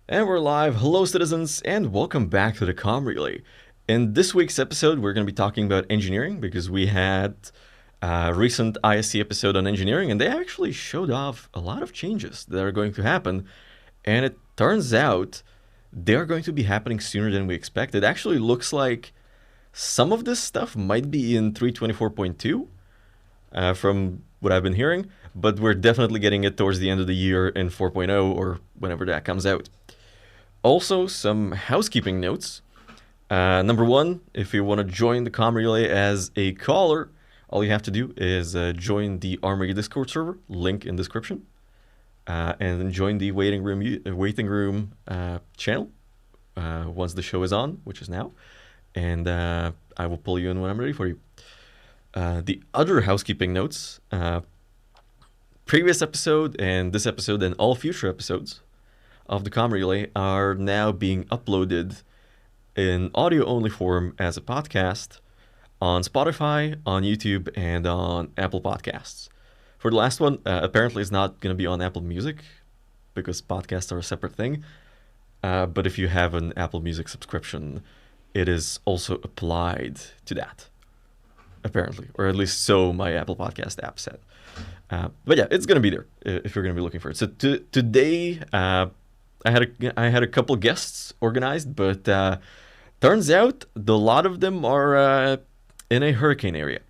And we're live. Hello, citizens, and welcome back to the Comm Relay. In this week's episode, we're going to be talking about engineering because we had a recent ISC episode on engineering, and they actually showed off a lot of changes that are going to happen. And it turns out they are going to be happening sooner than we expect. It actually looks like some of this stuff might be in 324.2 from what I've been hearing, but we're definitely getting it towards the end of the year in 4.0 or whenever that comes out. Also, some housekeeping notes. Number one, if you want to join the Comm Relay as a caller, all you have to do is join the Armory Discord server, link in description, and then join the waiting room channel once the show is on, which is now, and I will pull you in when I'm ready for you. The other housekeeping notes, previous episode and this episode and all future episodes of the Comm Relay are now being uploaded in audio-only form as a podcast on Spotify, on YouTube, and on Apple Podcasts. For the last one, apparently it's not going to be on Apple Music because podcasts are a separate thing. But if you have an Apple Music subscription, it is also applied to that, apparently, or at least so my Apple Podcast app said. But yeah, it's going to be there if you're going to be looking for it. So today, I had a couple guests organized, but turns out a lot of them are in a hurricane area,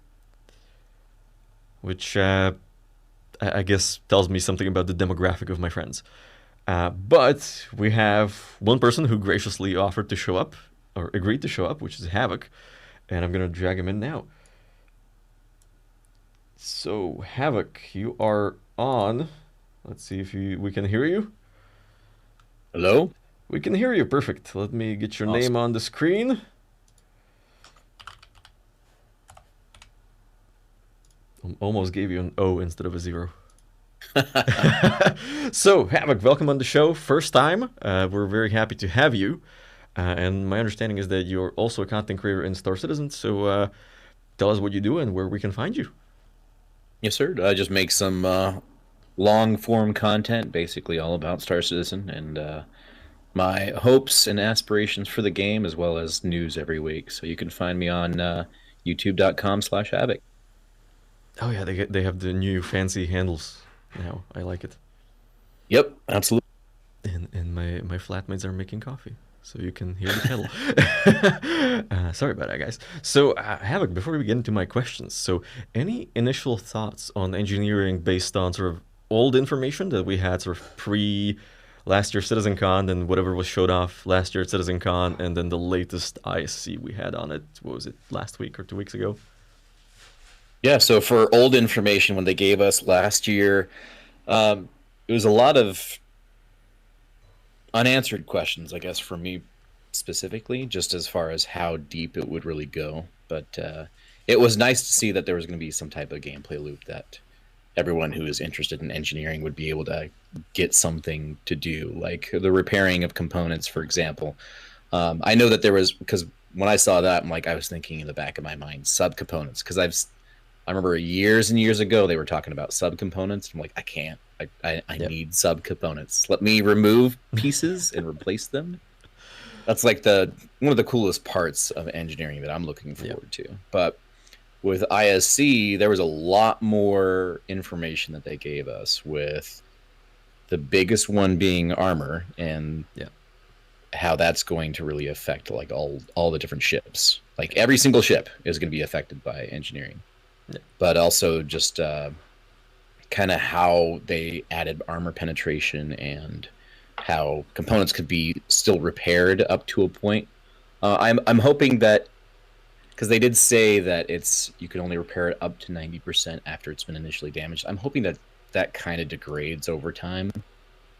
which I guess tells me something about the demographic of my friends. But we have one person who graciously offered to show up, or agreed to show up, which is Havoc, and I'm gonna drag him in now. So Havoc, you are on. Let's see if we can hear you. Hello? We can hear you. Perfect. Let me get your Awesome. name on the screen. Almost gave you an O instead of a 0. So, Havoc, welcome on the show. First time. We're very happy to have you. And my understanding is that you're also a content creator in Star Citizen. So, tell us what you do and where we can find you. Yes, sir. I just make some long form content, basically all about Star Citizen and my hopes and aspirations for the game, as well as news every week. So you can find me on youtube.com/havoc. Oh, yeah, they have the new fancy handles now. I like it. Yep, absolutely. And my flatmates are making coffee, so you can hear the kettle. Sorry about that, guys. So, Havoc, before we get into my questions, so any initial thoughts on engineering based on sort of old information that we had sort of pre last year's CitizenCon and whatever was showed off last year at CitizenCon, and then the latest ISC we had on it, what was it, last week or 2 weeks ago? Yeah, so for old information, when they gave us last year, it was a lot of unanswered questions, I guess, for me specifically, just as far as how deep it would really go. But it was nice to see that there was going to be some type of gameplay loop that everyone who is interested in engineering would be able to get something to do, like the repairing of components, for example. I know that there was, because when I saw that, I was thinking in the back of my mind, subcomponents, because I remember years and years ago they were talking about subcomponents. I'm like, I can't. I Yep. need subcomponents. Let me remove pieces and replace them. That's like one of the coolest parts of engineering that I'm looking forward to. But with ISC, there was a lot more information that they gave us, with the biggest one being armor and how that's going to really affect like all the different ships. Like every single ship is going to be affected by engineering. Yeah. But also just kind of how they added armor penetration and how components could be still repaired up to a point. I'm hoping that, because they did say that you can only repair it up to 90% after it's been initially damaged. I'm hoping that kind of degrades over time,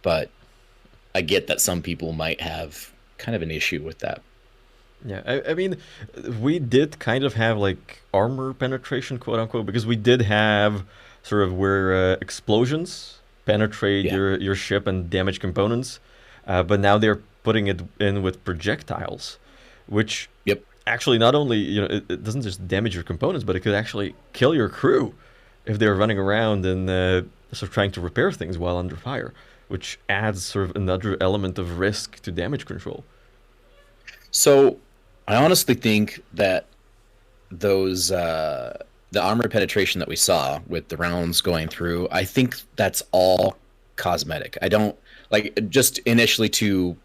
but I get that some people might have kind of an issue with that. Yeah, I mean, we did kind of have like armor penetration, quote unquote, because we did have sort of where explosions penetrate your ship and damage components, but now they're putting it in with projectiles, which actually not only it doesn't just damage your components, but it could actually kill your crew if they're running around and sort of trying to repair things while under fire. which adds sort of another element of risk to damage control. So I honestly think that those the armor penetration that we saw with the rounds going through, I think that's all cosmetic. I don't like just initially to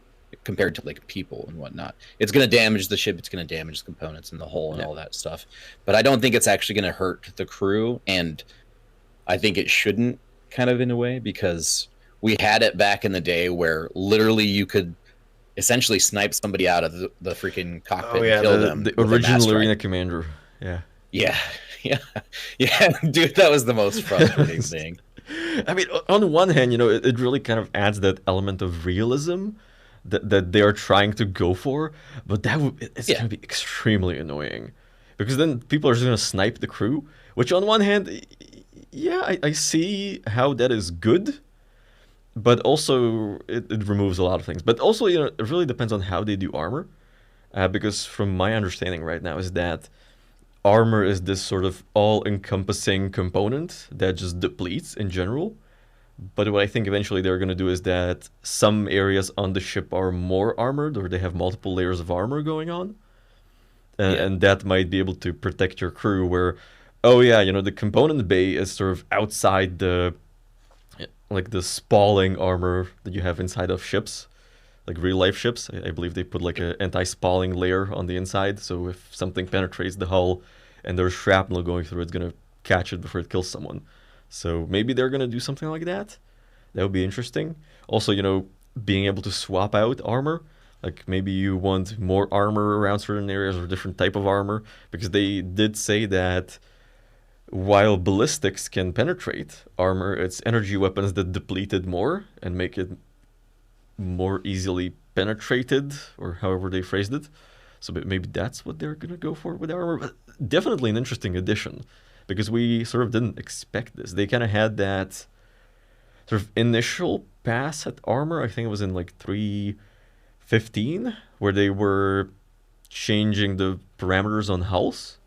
compared to like people and whatnot. It's going to damage the ship. It's going to damage the components and the hull and Yeah. all that stuff. But I don't think it's actually going to hurt the crew. And I think it shouldn't, kind of in a way, because we had it back in the day where literally you could essentially snipe somebody out of the freaking Oh cockpit and yeah, kill the them the with a mass original strike. arena commander. Yeah. Yeah, yeah, yeah, dude, that was the most frustrating thing. I mean, on one hand, it really kind of adds that element of realism that they are trying to go for, but it's Yeah, going to be extremely annoying because then people are just going to snipe the crew. Which, on one hand, yeah, I see how that is good, but also it removes a lot of things. But also, it really depends on how they do armor, because from my understanding right now is that armor is this sort of all-encompassing component that just depletes in general. But what I think eventually they're going to do is that some areas on the ship are more armored, or they have multiple layers of armor going on, yeah, and that might be able to protect your crew. Where, oh yeah, the component bay is sort of outside the like the spalling armor that you have inside of ships, like real life ships. I believe they put like a anti-spalling layer on the inside, so if something penetrates the hull and there's shrapnel going through, it's gonna catch it before it kills someone. So maybe they're gonna do something like that. That would be interesting. Also, being able to swap out armor. Like maybe you want more armor around certain areas or different type of armor, because they did say that while ballistics can penetrate armor, it's energy weapons that deplete it more and make it more easily penetrated, or however they phrased it. So maybe that's what they're gonna go for with armor. But definitely an interesting addition, because we sort of didn't expect this. They kind of had that sort of initial pass at armor. I think it was in like 3.15, where they were changing the parameters on hulls.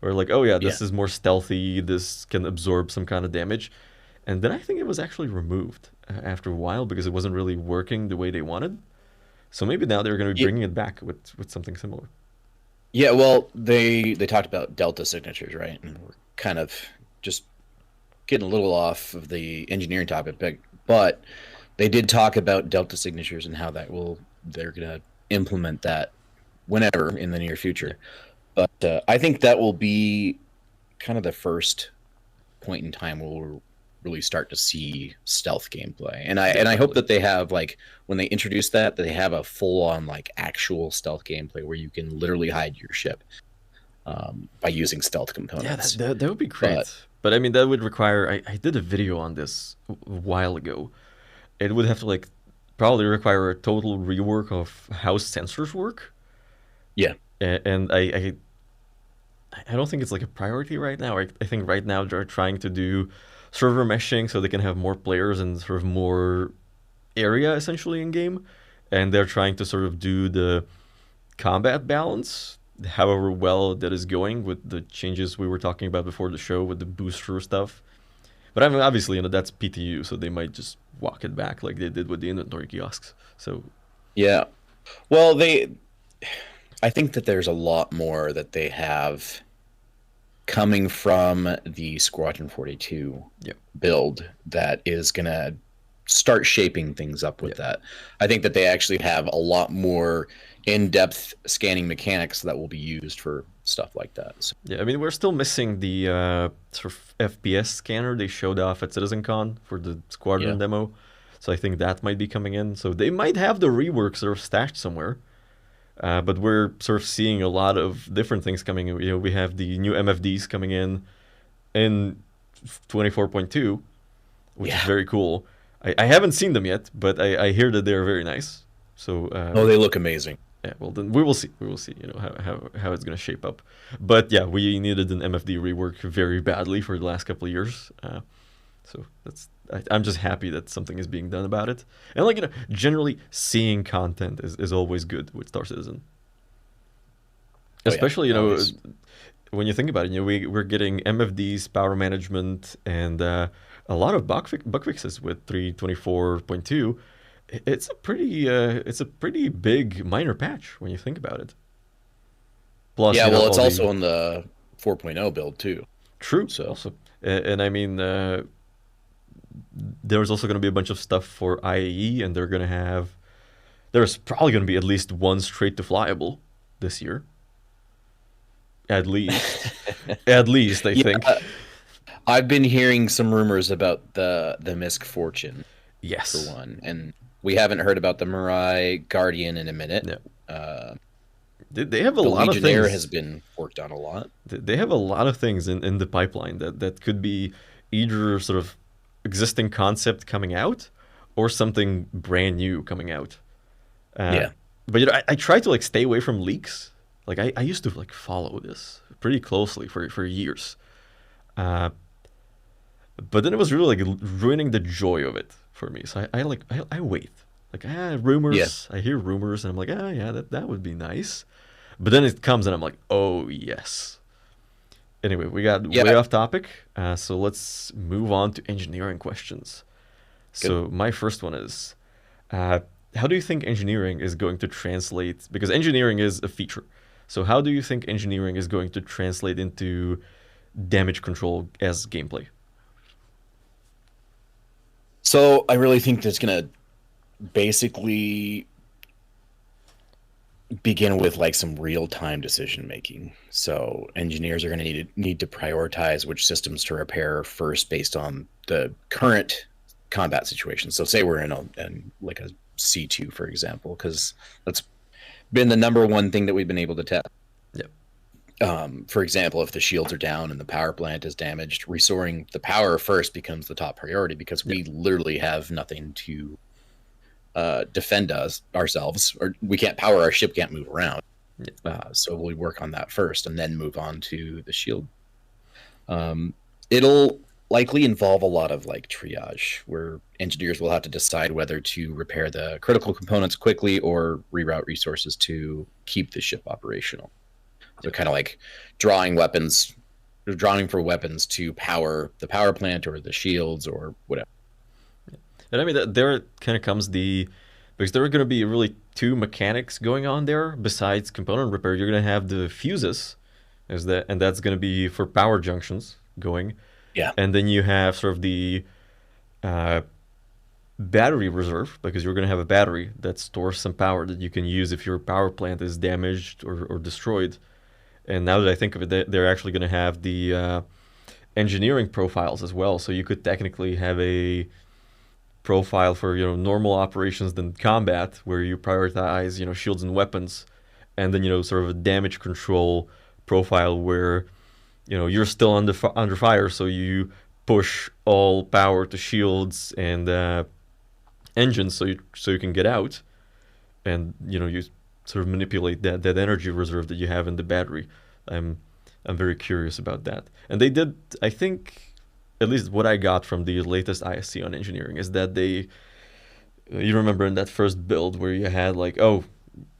Where like, oh yeah, yeah. this is more stealthy. This can absorb some kind of damage. And then I think it was actually removed after a while because it wasn't really working the way they wanted. So maybe now they're going to be Yeah, bringing it back with something similar. yeah. Well, they talked about delta signatures, right? And we're kind of just getting a little off of the engineering topic, but they did talk about delta signatures and how they're gonna implement that whenever in the near Yeah, future. But I think that will be kind of the first point in time where we'll really start to see stealth gameplay. And I hope definitely. that they have like when they introduce that they have a full on like actual stealth gameplay where you can literally hide your ship by using stealth Yeah, components. that would be But great. But I mean, that would require. I did a video on this a while ago. It would have to like probably require a total rework of how sensors work. yeah, And I don't think it's like a priority right now. I think right now they're trying to do server meshing so they can have more players and sort of more area essentially in game, and they're trying to sort of do the combat balance. However well that is going with the changes we were talking about before the show with the booster stuff. But I mean, obviously, that's PTU, so they might just walk it back like they did with the inventory kiosks. So yeah. Well, I think that there's a lot more that they have coming from the Squadron 42 yeah, build that is going to start shaping things up yeah, with that. I think that they actually have a lot more in-depth scanning mechanics that will be used for stuff like that. So, yeah. I mean, we're still missing the sort of FPS scanner they showed off at CitizenCon for the yeah. Squadron demo. So I think that might be coming in. So they might have the rework sort of stashed somewhere. But we're sort of seeing a lot of different things coming. We have the new MFDs coming in 24.2, which is Yeah. very cool. I haven't seen them yet, but I hear that they're very nice. So Oh, they look amazing. yeah, well then we will see. We will see. How it's gonna shape up. But yeah, we needed an MFD rework very badly for the last couple of years. So I'm just happy that something is being done about it. And like generally seeing content is always good with Star Citizen. Oh yeah, Especially always. when you think about it, we're getting MFDs, power management, and a lot of bug fixes with 3.24.2. It's a pretty big minor patch when you think about it. Plus, Yeah, well, it's all the also on the 4.0 build too. true So also, and I mean, there's also going to be a bunch of stuff for IAE, and there's probably going to be at least one straight to flyable this year, at least, at least I think. yeah, I've been hearing some rumors about the Misk Fortune for Yes. one, and we haven't heard about the Mirai Guardian in a minute. Yeah. Uh, They have a the lot of Legionnaire has things. been worked on a lot. They have a lot of things in the pipeline that could be either sort of existing concept coming out or something brand new coming out. Uh, Yeah, but I try to like stay away from leaks. Like I used to like follow this pretty closely for years. Uh, but then it was really like ruining the joy of it for me. So I wait. Like yeah, rumors. I hear rumors and I'm like yeah, that would be nice. But then it comes and I'm like, oh yes. Anyway, we got way yeah. off topic, so let's move on to engineering questions. Good. So my first one is, uh, how do you think engineering is going to translate? Because engineering is a feature. So how do you think engineering is going to translate into damage control as gameplay? So I really think that's gonna basically begin with like some real time decision making. So engineers are going to need to prioritize which systems to repair first based on the current combat situation. So say we're in like a C2, for example, because that's been the number one thing that we've been able to test. Yep. For example, if the shields are down and the power plant is damaged, restoring the power first becomes the top priority because Yep. we literally have nothing to defend ourselves, or we can't power our ship, can't move around. Yep. So we work on that first and then move on to the shield. It'll likely involve a lot of like triage where engineers will have to decide whether to repair the critical components quickly or reroute resources to keep the ship operational. So kind of like drawing for weapons to power the power plant or the shields or whatever. And I mean, there kind of comes because there are going to be really two mechanics going on there besides component repair. You're going to have the fuses, and that's going to be for power junctions going. Yeah. And then you have sort of the uh, battery reserve, because you're going to have a battery that stores some power that you can use if your power plant is damaged or destroyed. And now that I think of it, they're actually going to have the engineering profiles as well. So you could technically have a profile for normal operations than combat, where you prioritize shields and weapons, and then sort of a damage control profile where you're still under fire, so you push all power to shields and engines, so you can get out, and you sort of manipulate that energy reserve that you have in the battery. I'm very curious about that, and they did, I think, at least what I got from the latest ISC on engineering is that you remember in that first build where you had like,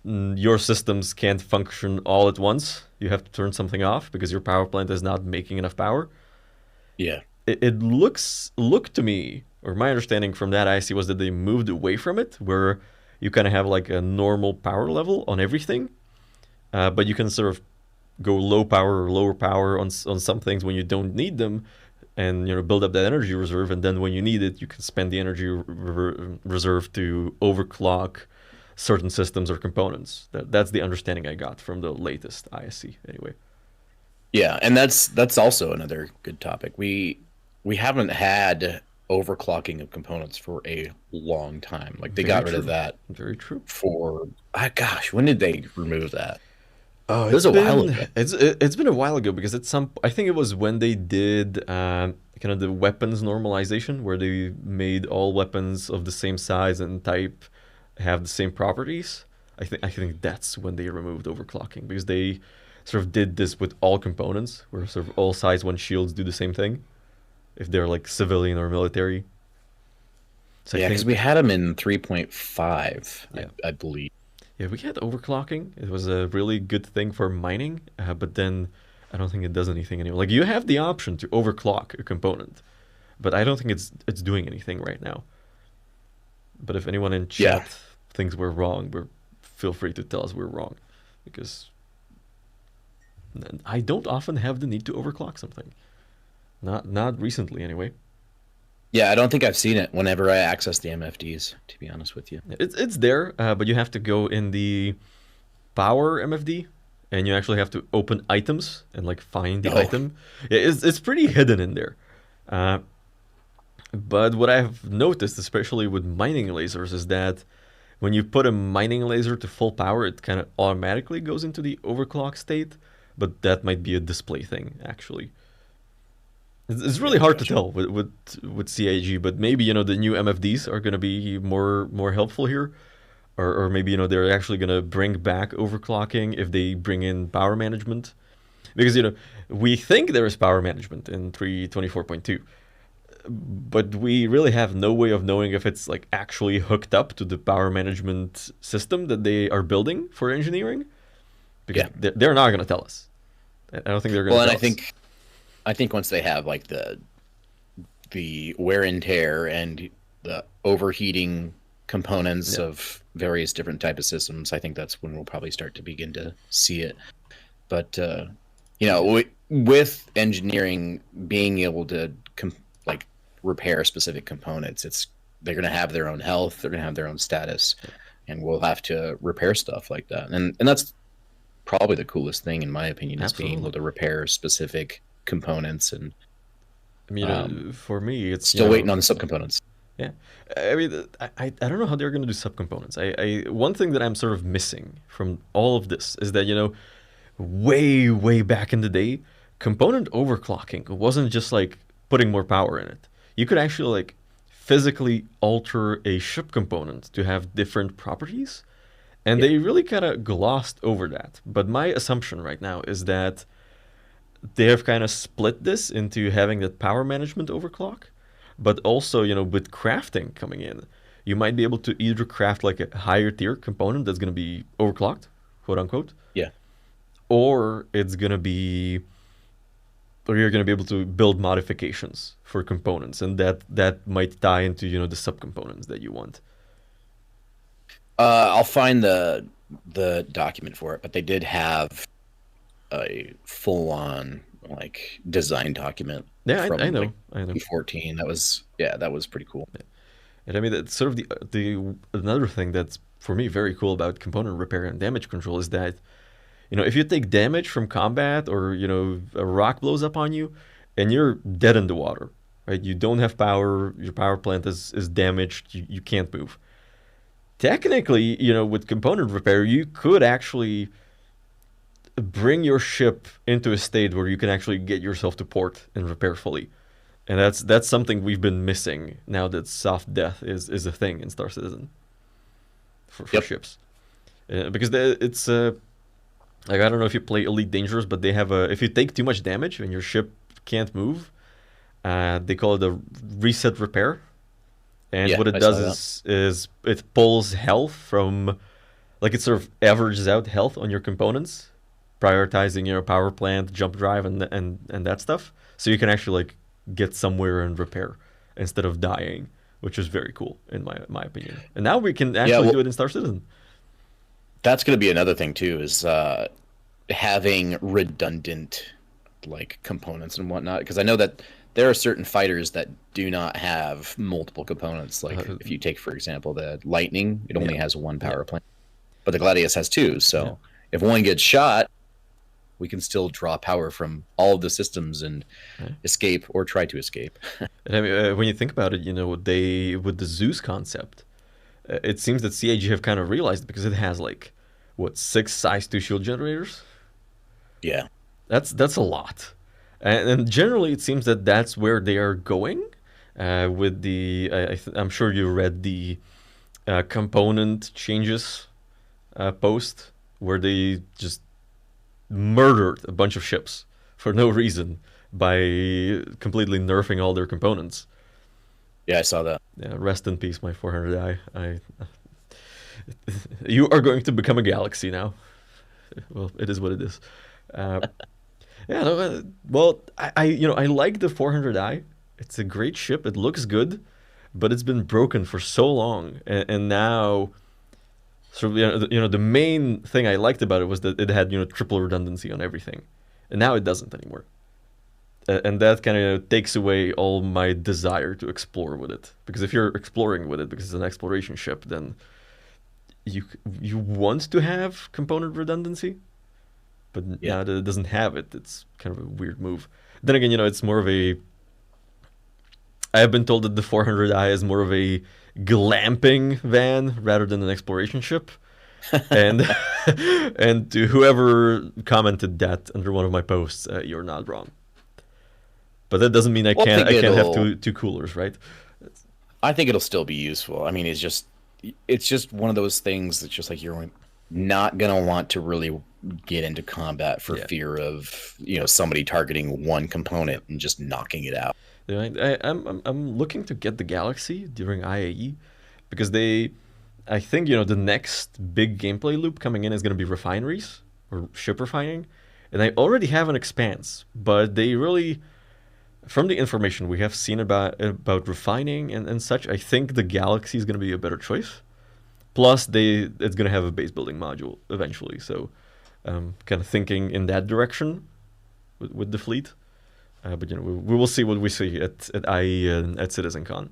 your systems can't function all at once. You have to turn something off because your power plant is not making enough power. Yeah. It looked to me, or my understanding from that ISC was that they moved away from it, where you kind of have like a normal power level on everything, but you can sort of go low power or lower power on some things when you don't need them, and build up that energy reserve, and then when you need it, you can spend the energy reserve to overclock certain systems or components. That's the understanding I got from the latest ISC, anyway. Yeah, and that's also another good topic. We haven't had overclocking of components for a long time. Like they Very got rid true. of that Very true. for gosh, when did they remove that? Oh, It was a while ago. it's been a while ago, because I think it was when they did kind of the weapons normalization, where they made all weapons of the same size and type have the same properties. I think that's when they removed overclocking, because they sort of did this with all components, where sort of all size one shields do the same thing if they're like civilian or military. So Yeah, I because think we had them in 3.5, yeah. I believe. Yeah, we had overclocking. It was a really good thing for mining, but then I don't think it does anything anymore. Like, you have the option to overclock a component, but I don't think it's doing anything right now. But if anyone in Yeah. chat thinks we're wrong, feel free to tell us we're wrong, because I don't often have the need to overclock something. Not recently, anyway. Yeah, I don't think I've seen it whenever I access the MFDs, to be honest with you. It's there, but you have to go in the power MFD, and you actually have to open items and like find the item. Yeah, it's pretty hidden in there. But what I've noticed, especially with mining lasers, is that when you put a mining laser to full power, it kind of automatically goes into the overclock state. But that might be a display thing, actually. It's really hard to tell with CIG, but maybe the new MFDs are going to be more helpful here, or maybe they're actually going to bring back overclocking if they bring in power management, because we think there is power management in 324.2, but we really have no way of knowing if it's like actually hooked up to the power management system that they are building for engineering, because they're not going to tell us. I don't think they're going to. Well, and I think once they have like the wear and tear and the overheating components of various different type of systems, I think that's when we'll probably start to begin to see it. But with engineering being able to like repair specific components, they're going to have their own health, they're going to have their own status, and we'll have to repair stuff like that. And that's probably the coolest thing, in my opinion, is being able to repair specific components. And I mean, for me, it's still waiting on the subcomponents. Yeah, I mean, I don't know how they're going to do subcomponents. One thing that I'm sort of missing from all of this is that way back in the day, component overclocking wasn't just like putting more power in it. You could actually like physically alter a ship component to have different properties, and they really kind of glossed over that. But my assumption right now is that they have kind of split this into having that power management overclock, but also, with crafting coming in, you might be able to either craft like a higher tier component that's going to be overclocked, quote unquote. Yeah. Or you're going to be able to build modifications for components, and that might tie into, the subcomponents that you want. I'll find the document for it, but they did have a full-on like design document. Yeah, from, I know. Like, I know. 2014. That was pretty cool. Yeah. And I mean, that's sort of the another thing that's for me very cool about component repair and damage control is that, if you take damage from combat, or a rock blows up on you, and you're dead in the water, right? You don't have power. Your power plant is damaged. You can't move. Technically, with component repair, you could actually bring your ship into a state where you can actually get yourself to port and repair fully. And that's something we've been missing now that soft death is a thing in Star Citizen for ships. Because it's like, I don't know if you play Elite Dangerous, but they have if you take too much damage and your ship can't move, they call it a reset repair. And what it does is it pulls health from, like, it sort of averages out health on your components, prioritizing your power plant, jump drive, and that stuff, so you can actually like get somewhere and repair instead of dying, which is very cool in my opinion. And now we can actually do it in Star Citizen. That's going to be another thing too, is having redundant like components and whatnot, because I know that there are certain fighters that do not have multiple components. Like if you take, for example, the Lightning, it only has one power plant, but the Gladius has two. So if one gets shot, we can still draw power from all of the systems and escape, or try to escape. And I mean, when you think about it, they, with the Zeus concept, it seems that CIG have kind of realized, because it has like, 6 size 2 shield generators? Yeah. That's a lot. And generally, it seems that that's where they are going with the... I'm sure you read the component changes post, where they just murdered a bunch of ships for no reason by completely nerfing all their components. Yeah, I saw that. Yeah, rest in peace, my 400i. You are going to become a galaxy now. Well, it is what it is. Well, I like the 400i It's a great ship. It looks good, but it's been broken for so long, and now. So the main thing I liked about it was that it had triple redundancy on everything, and now it doesn't anymore. And that kind of takes away all my desire to explore with it. Because if you're exploring with it, because it's an exploration ship, then you you want to have component redundancy, but Yeah. now that it doesn't have it, it's kind of a weird move. Then again, it's more of a. I have been told that the 400i is more of a glamping van rather than an exploration ship. And and to whoever commented that under one of my posts, you're not wrong. But that doesn't mean I Well, can't I can't have two coolers, right? I think it'll still be useful. I mean, it's just one of those things that's just like you're not gonna want to really get into combat for Yeah. fear of somebody targeting one component and just knocking it out. Yeah, I'm looking to get the Galaxy during IAE because I think the next big gameplay loop coming in is going to be refineries or ship refining, and I already have an Expanse, but they really, from the information we have seen about refining and such, I think the Galaxy is going to be a better choice. Plus, it's going to have a base building module eventually, so kind of thinking in that direction with the fleet. But we will see what we see at IE and at CitizenCon. Of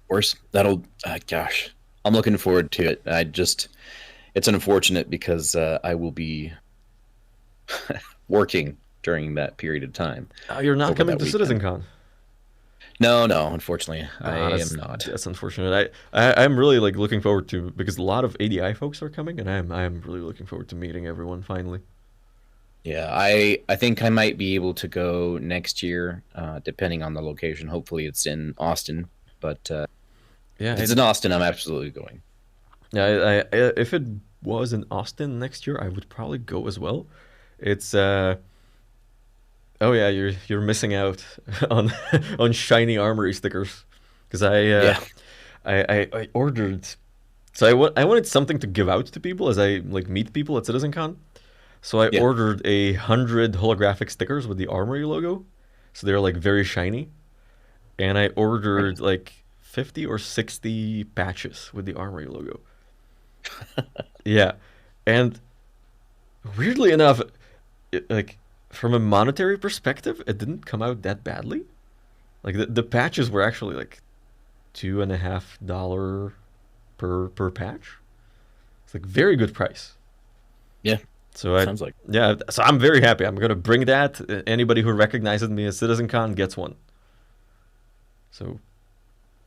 course, that'll gosh, I'm looking forward to it. It's unfortunate because I will be working during that period of time. You're not over coming that to weekend. CitizenCon. No, unfortunately, I am not. That's unfortunate. I'm really like looking forward to because a lot of ADI folks are coming, and I'm really looking forward to meeting everyone finally. Yeah, I think I might be able to go next year, depending on the location. Hopefully, it's in Austin, but Yeah, if it's in Austin, I'm absolutely going. yeah. If it was in Austin next year, I would probably go as well. It's oh yeah, you're missing out on on shiny armory stickers because Yeah, I ordered. So I wanted something to give out to people as I like meet people at CitizenCon. So I yeah, ordered 100 holographic stickers with the Armory logo. So they're like very shiny. And I ordered like 50 or 60 patches with the Armory logo. Yeah. And weirdly enough, like from a monetary perspective, it didn't come out that badly. Like the patches were actually like $2.50 per patch. It's like very good price. yeah. So Sounds like yeah, so I'm very happy. I'm gonna bring that. Anybody who recognizes me as CitizenCon gets one. So,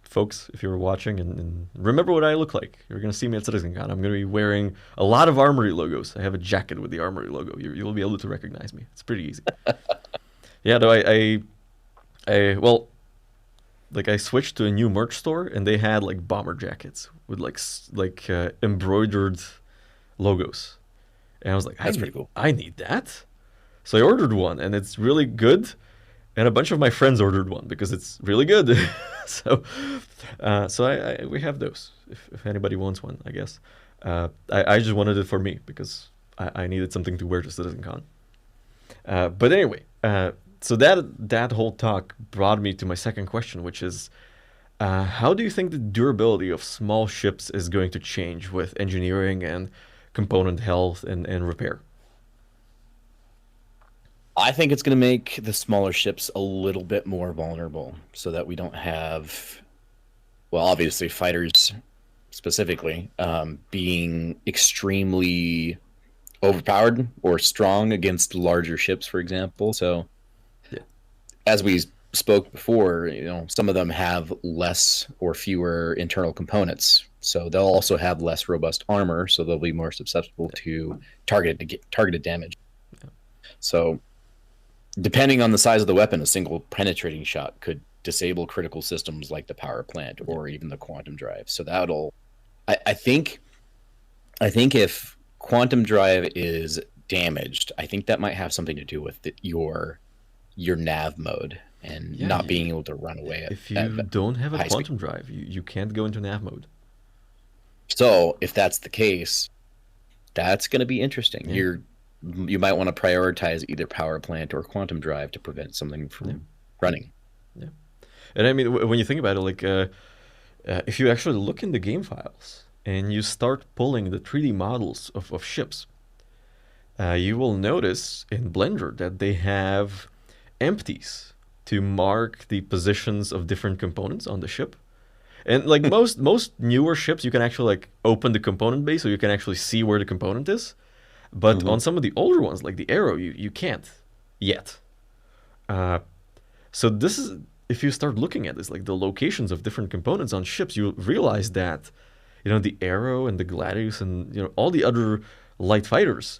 folks, if you're watching and remember what I look like, you're gonna see me at CitizenCon. I'm gonna be wearing a lot of Armory logos. I have a jacket with the Armory logo. You'll be able to recognize me. It's pretty easy. Yeah, though well, like I switched to a new merch store and they had like bomber jackets with like embroidered logos. And I was like, that's pretty cool. I need that. So I ordered one, and it's really good. And a bunch of my friends ordered one because it's really good. so, we have those. If anybody wants one, I guess. I just wanted it for me because I needed something to wear to CitizenCon. But anyway, so that whole talk brought me to my second question, which is, how do you think the durability of small ships is going to change with engineering and component health and repair? I think it's going to make the smaller ships a little bit more vulnerable so that we don't have, well, obviously fighters specifically being extremely overpowered or strong against larger ships, for example. So, Yeah. as we spoke before, some of them have less or fewer internal components. So they'll also have less robust armor, so they'll be more susceptible to targeted damage. So depending on the size of the weapon, a single penetrating shot could disable critical systems like the power plant or even the quantum drive. So I think if quantum drive is damaged, I think that might have something to do with your nav mode and Yeah, not being able to run away if you at don't have a high quantum speed. drive, you can't go into nav mode. So if that's the case, that's going to be interesting. Yeah. You might want to prioritize either power plant or quantum drive to prevent something from running. Yeah. And I mean, when you think about it, like if you actually look in the game files and you start pulling the 3D models of ships, you will notice in Blender that they have empties to mark the positions of different components on the ship. And like most newer ships, you can actually like open the component base so you can actually see where the component is. But Mm-hmm. on some of the older ones, like the Arrow, you can't yet. Uh, so this is if you start looking at this, like the locations of different components on ships, you realize that the Arrow and the Gladius and all the other light fighters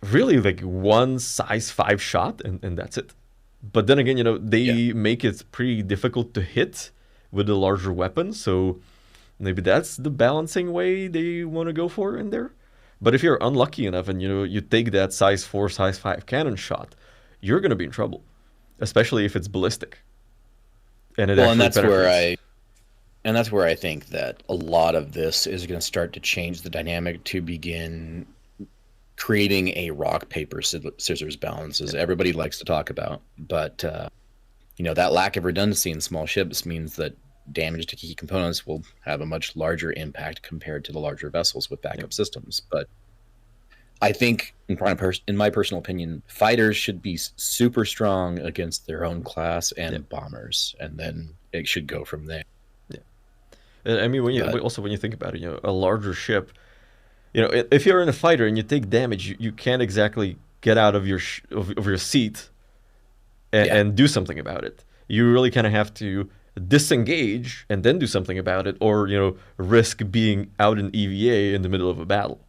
really like one size 5 shot and that's it. But then again, Yeah. they make it pretty difficult to hit with the larger weapon, so maybe that's the balancing way they want to go for in there. But if you're unlucky enough and you take that size 4, size 5 cannon shot, you're going to be in trouble, especially if it's ballistic and it Well, actually penetrates. and that's where I think that a lot of this is going to start to change the dynamic to begin creating a rock paper scissors balance, as Yeah. everybody likes to talk about. But that lack of redundancy in small ships means that damage to key components will have a much larger impact compared to the larger vessels with Yeah. backup systems. But I think, in my personal opinion, fighters should be super strong against their own class Yeah. and bombers, and then it should go from there. Yeah. I mean, But when you think about it, a larger ship, if you're in a fighter and you take damage, you can't exactly get out of of your seat yeah, and do something about it. You really kind of have to disengage and then do something about it, or risk being out in EVA in the middle of a battle.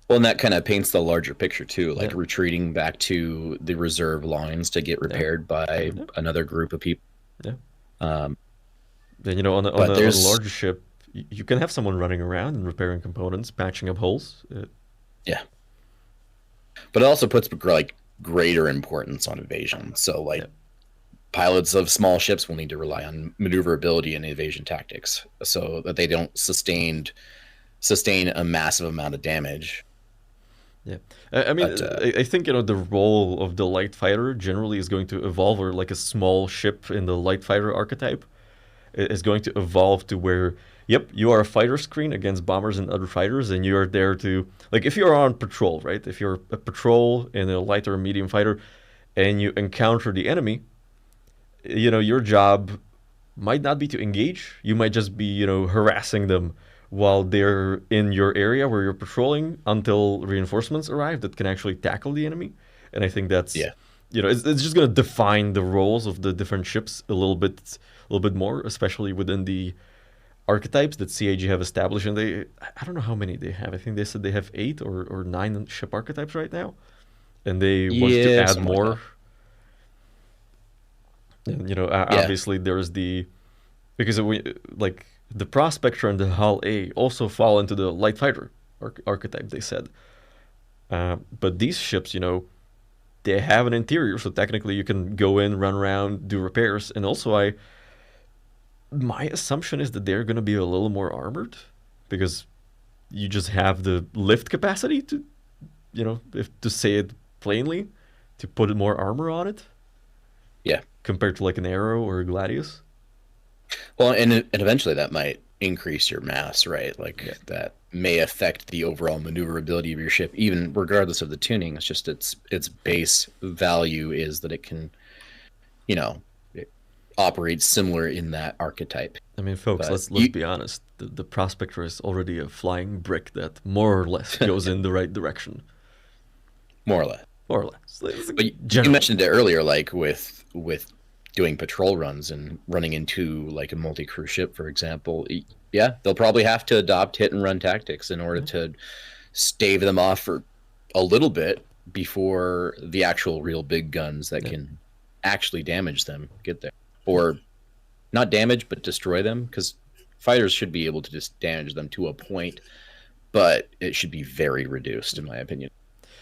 well, and that kind of paints the larger picture too, Yeah, like retreating back to the reserve lines to get yeah, repaired by yeah, another group of people. yeah. Um, Then but on a there's larger ship, you can have someone running around and repairing components, patching up holes. Yeah, but it also puts like greater importance on evasion. So Yeah, like pilots of small ships will need to rely on maneuverability and evasion tactics so that they don't sustain a massive amount of damage. yeah. I mean, But I think the role of the light fighter generally is going to evolve, or like a small ship in the light fighter archetype is going to evolve to where, yep, you are a fighter screen against bombers and other fighters, and you are there to, like, if you're on patrol, right? If you're a patrol in a light or medium fighter, and you encounter the enemy, your job might not be to engage. You might just be, harassing them while they're in your area where you're patrolling until reinforcements arrive that can actually tackle the enemy. And I think that's, yeah, it's just going to define the roles of the different ships a little bit more, especially within the archetypes that CAG have established. And I don't know how many they have. I think they said they have 8 or 9 ship archetypes right now, and they want to yeah, add something like that. more. And Yeah, obviously there's the because like the Prospector and the Hull A also fall into the light fighter archetype. They said, but these ships, they have an interior, so technically you can go in, run around, do repairs, and also my assumption is that they're going to be a little more armored because you just have the lift capacity to, if to say it plainly, to put more armor on it yeah. compared to like an Arrow or a Gladius. Well, and eventually that might increase your mass, right? Like Yeah, that may affect the overall maneuverability of your ship, even regardless of the tuning. It's just its base value is that it can, it operates similar in that archetype. I mean, folks, But let's be honest. The Prospector is already a flying brick that more or less goes in the right direction, more or less. more or less. It's But you generally. mentioned it earlier, like with doing patrol runs and running into like a multi-crew ship, for example. Yeah, they'll probably have to adopt hit and run tactics in order Yeah, to stave them off for a little bit before the actual real big guns that yeah, can actually damage them get there, or not damage but destroy them, because fighters should be able to just damage them to a point, but it should be very reduced in my opinion.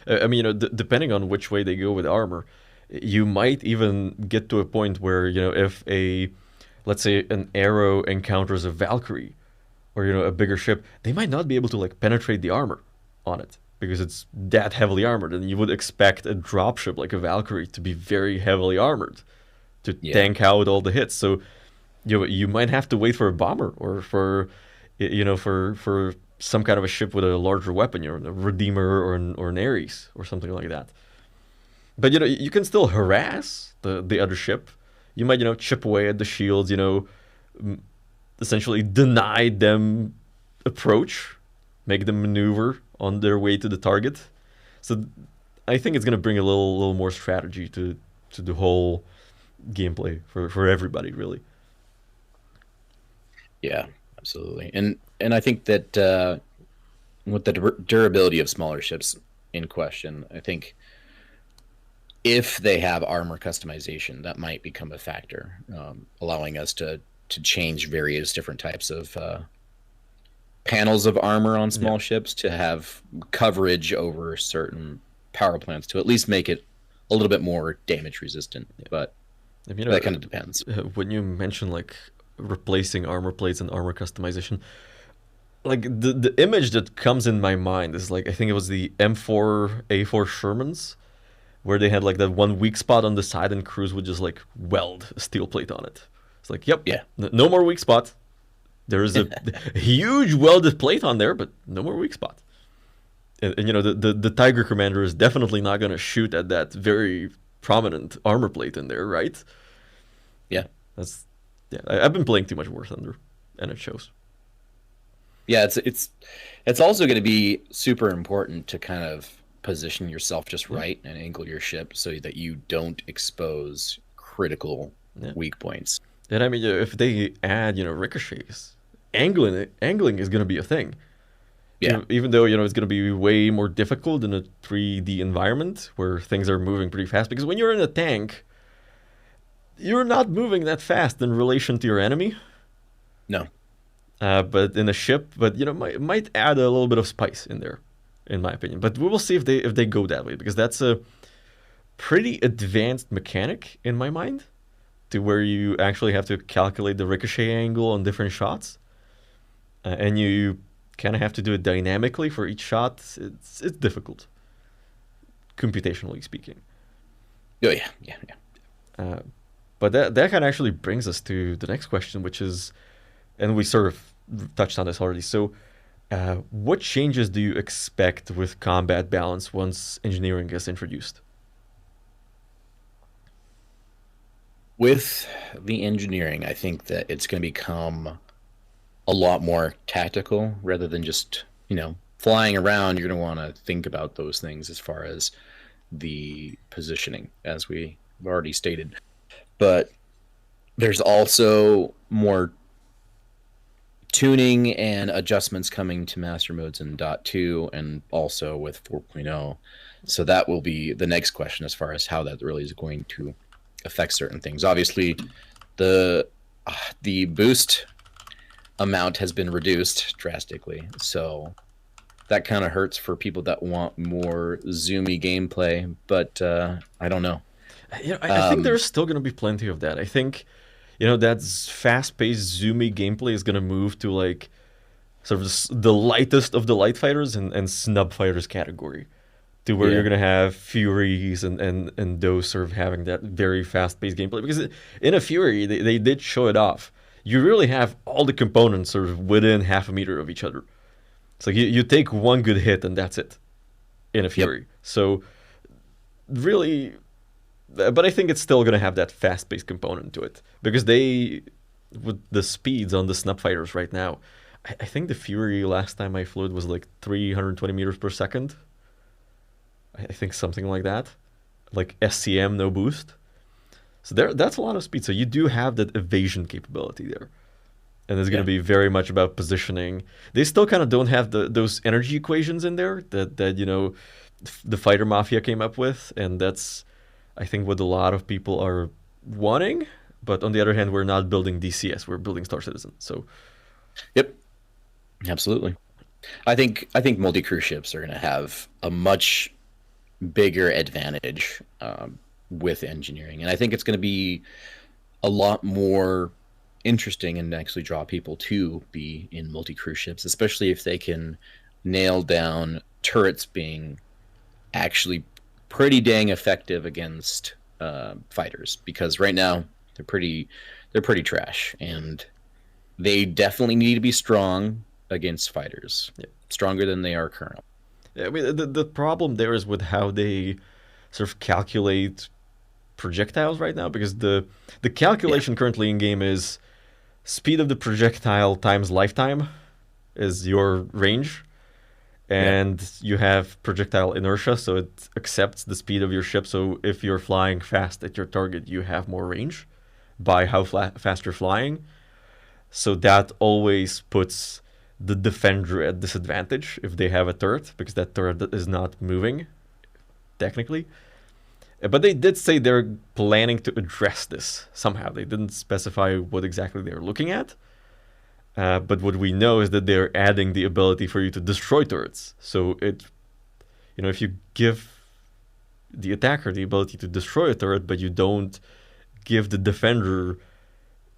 I mean, depending on which way they go with armor, you might even get to a point where if let's say an Arrow encounters a Valkyrie or a bigger ship, they might not be able to like penetrate the armor on it because it's that heavily armored, and you would expect a dropship like a Valkyrie to be very heavily armored to Yeah. tank out all the hits. So you might have to wait for a bomber or for for some kind of a ship with a larger weapon, a Redeemer or an Ares or something like that. But you can still harass the other ship. You might chip away at the shields. Essentially deny them approach, make them maneuver on their way to the target. So I think it's gonna bring a little more strategy to the whole gameplay for everybody really. Yeah, absolutely. And I think that with the durability of smaller ships in question, I think if they have armor customization, that might become a factor, allowing us to change various different types of panels of armor on small ships to have coverage over certain power plants to at least make it a little bit more damage resistant. But that kind of depends. When you mention like replacing armor plates and armor customization, like the image that comes in my mind is like, I think it was the M4A4 Shermans, where they had like that one weak spot on the side and crews would just like weld a steel plate on it. It's like, yep, Yeah. no more weak spot. There is a huge welded plate on there, but no more weak spot. And the Tiger Commander is definitely not going to shoot at that very prominent armor plate in there, right? Yeah. I've been playing too much War Thunder, and it shows. Yeah, it's also going to be super important to kind of position yourself just right and angle your ship so that you don't expose critical weak points. And I mean, if they add, ricochets, angling is going to be a thing. Yeah. Even though, it's going to be way more difficult in a 3D environment where things are moving pretty fast. Because when you're in a tank, you're not moving that fast in relation to your enemy. No. But in a ship, might add a little bit of spice in there, in my opinion. But we will see if they go that way, because that's a pretty advanced mechanic in my mind, to where you actually have to calculate the ricochet angle on different shots, and you kind of have to do it dynamically for each shot. It's difficult, computationally speaking. Oh yeah. But that kind of actually brings us to the next question, which is, and we sort of touched on this already. So, what changes do you expect with combat balance once engineering gets introduced? With the engineering, I think that it's going to become a lot more tactical rather than just, flying around. You're going to want to think about those things as far as the positioning, as we have already stated. But there's also more tuning and adjustments coming to master modes in .2 and also with 4.0. So that will be the next question as far as how that really is going to affect certain things. Obviously, the boost amount has been reduced drastically, so that kind of hurts for people that want more zoomy gameplay. But I don't know. I think there's still going to be plenty of that. I think, that fast-paced zoomy gameplay is going to move to like sort of the lightest of the light fighters and snub fighters category, to where you're going to have Furies and those sort of having that very fast-paced gameplay. Because in a Fury, they did show it off. You really have all the components sort of within half a meter of each other. It's like you take one good hit and that's it in a Fury. Yep. So really, but I think it's still going to have that fast-paced component to it. Because with the speeds on the snub fighters right now, I think the Fury last time I flew it was like 320 meters per second. I think something like that, like SCM, no boost. So that's a lot of speed. So you do have that evasion capability there, and it's going to be very much about positioning. They still kind of don't have those energy equations in there that the Fighter Mafia came up with, and that's, I think, what a lot of people are wanting. But on the other hand, we're not building DCS; we're building Star Citizen. So, yep, absolutely. I think multi-crew ships are going to have a much bigger advantage with engineering, and I think it's going to be a lot more interesting and actually draw people to be in multi-crew ships, especially if they can nail down turrets being actually pretty dang effective against fighters, because right now they're pretty trash, and they definitely need to be strong against fighters, Yeah. stronger than they are currently. I mean, the problem there is with how they sort of calculate projectiles right now, because the Yeah, calculation currently in game is speed of the projectile times lifetime is your range, yeah, and you have projectile inertia, so it accepts the speed of your ship. So if you're flying fast at your target, you have more range by how fast you're flying. So that always puts the defender at disadvantage if they have a turret, because that turret is not moving technically. But they did say they're planning to address this somehow. They didn't specify what exactly they're looking at. But what we know is that they're adding the ability for you to destroy turrets. So if you give the attacker the ability to destroy a turret, but you don't give the defender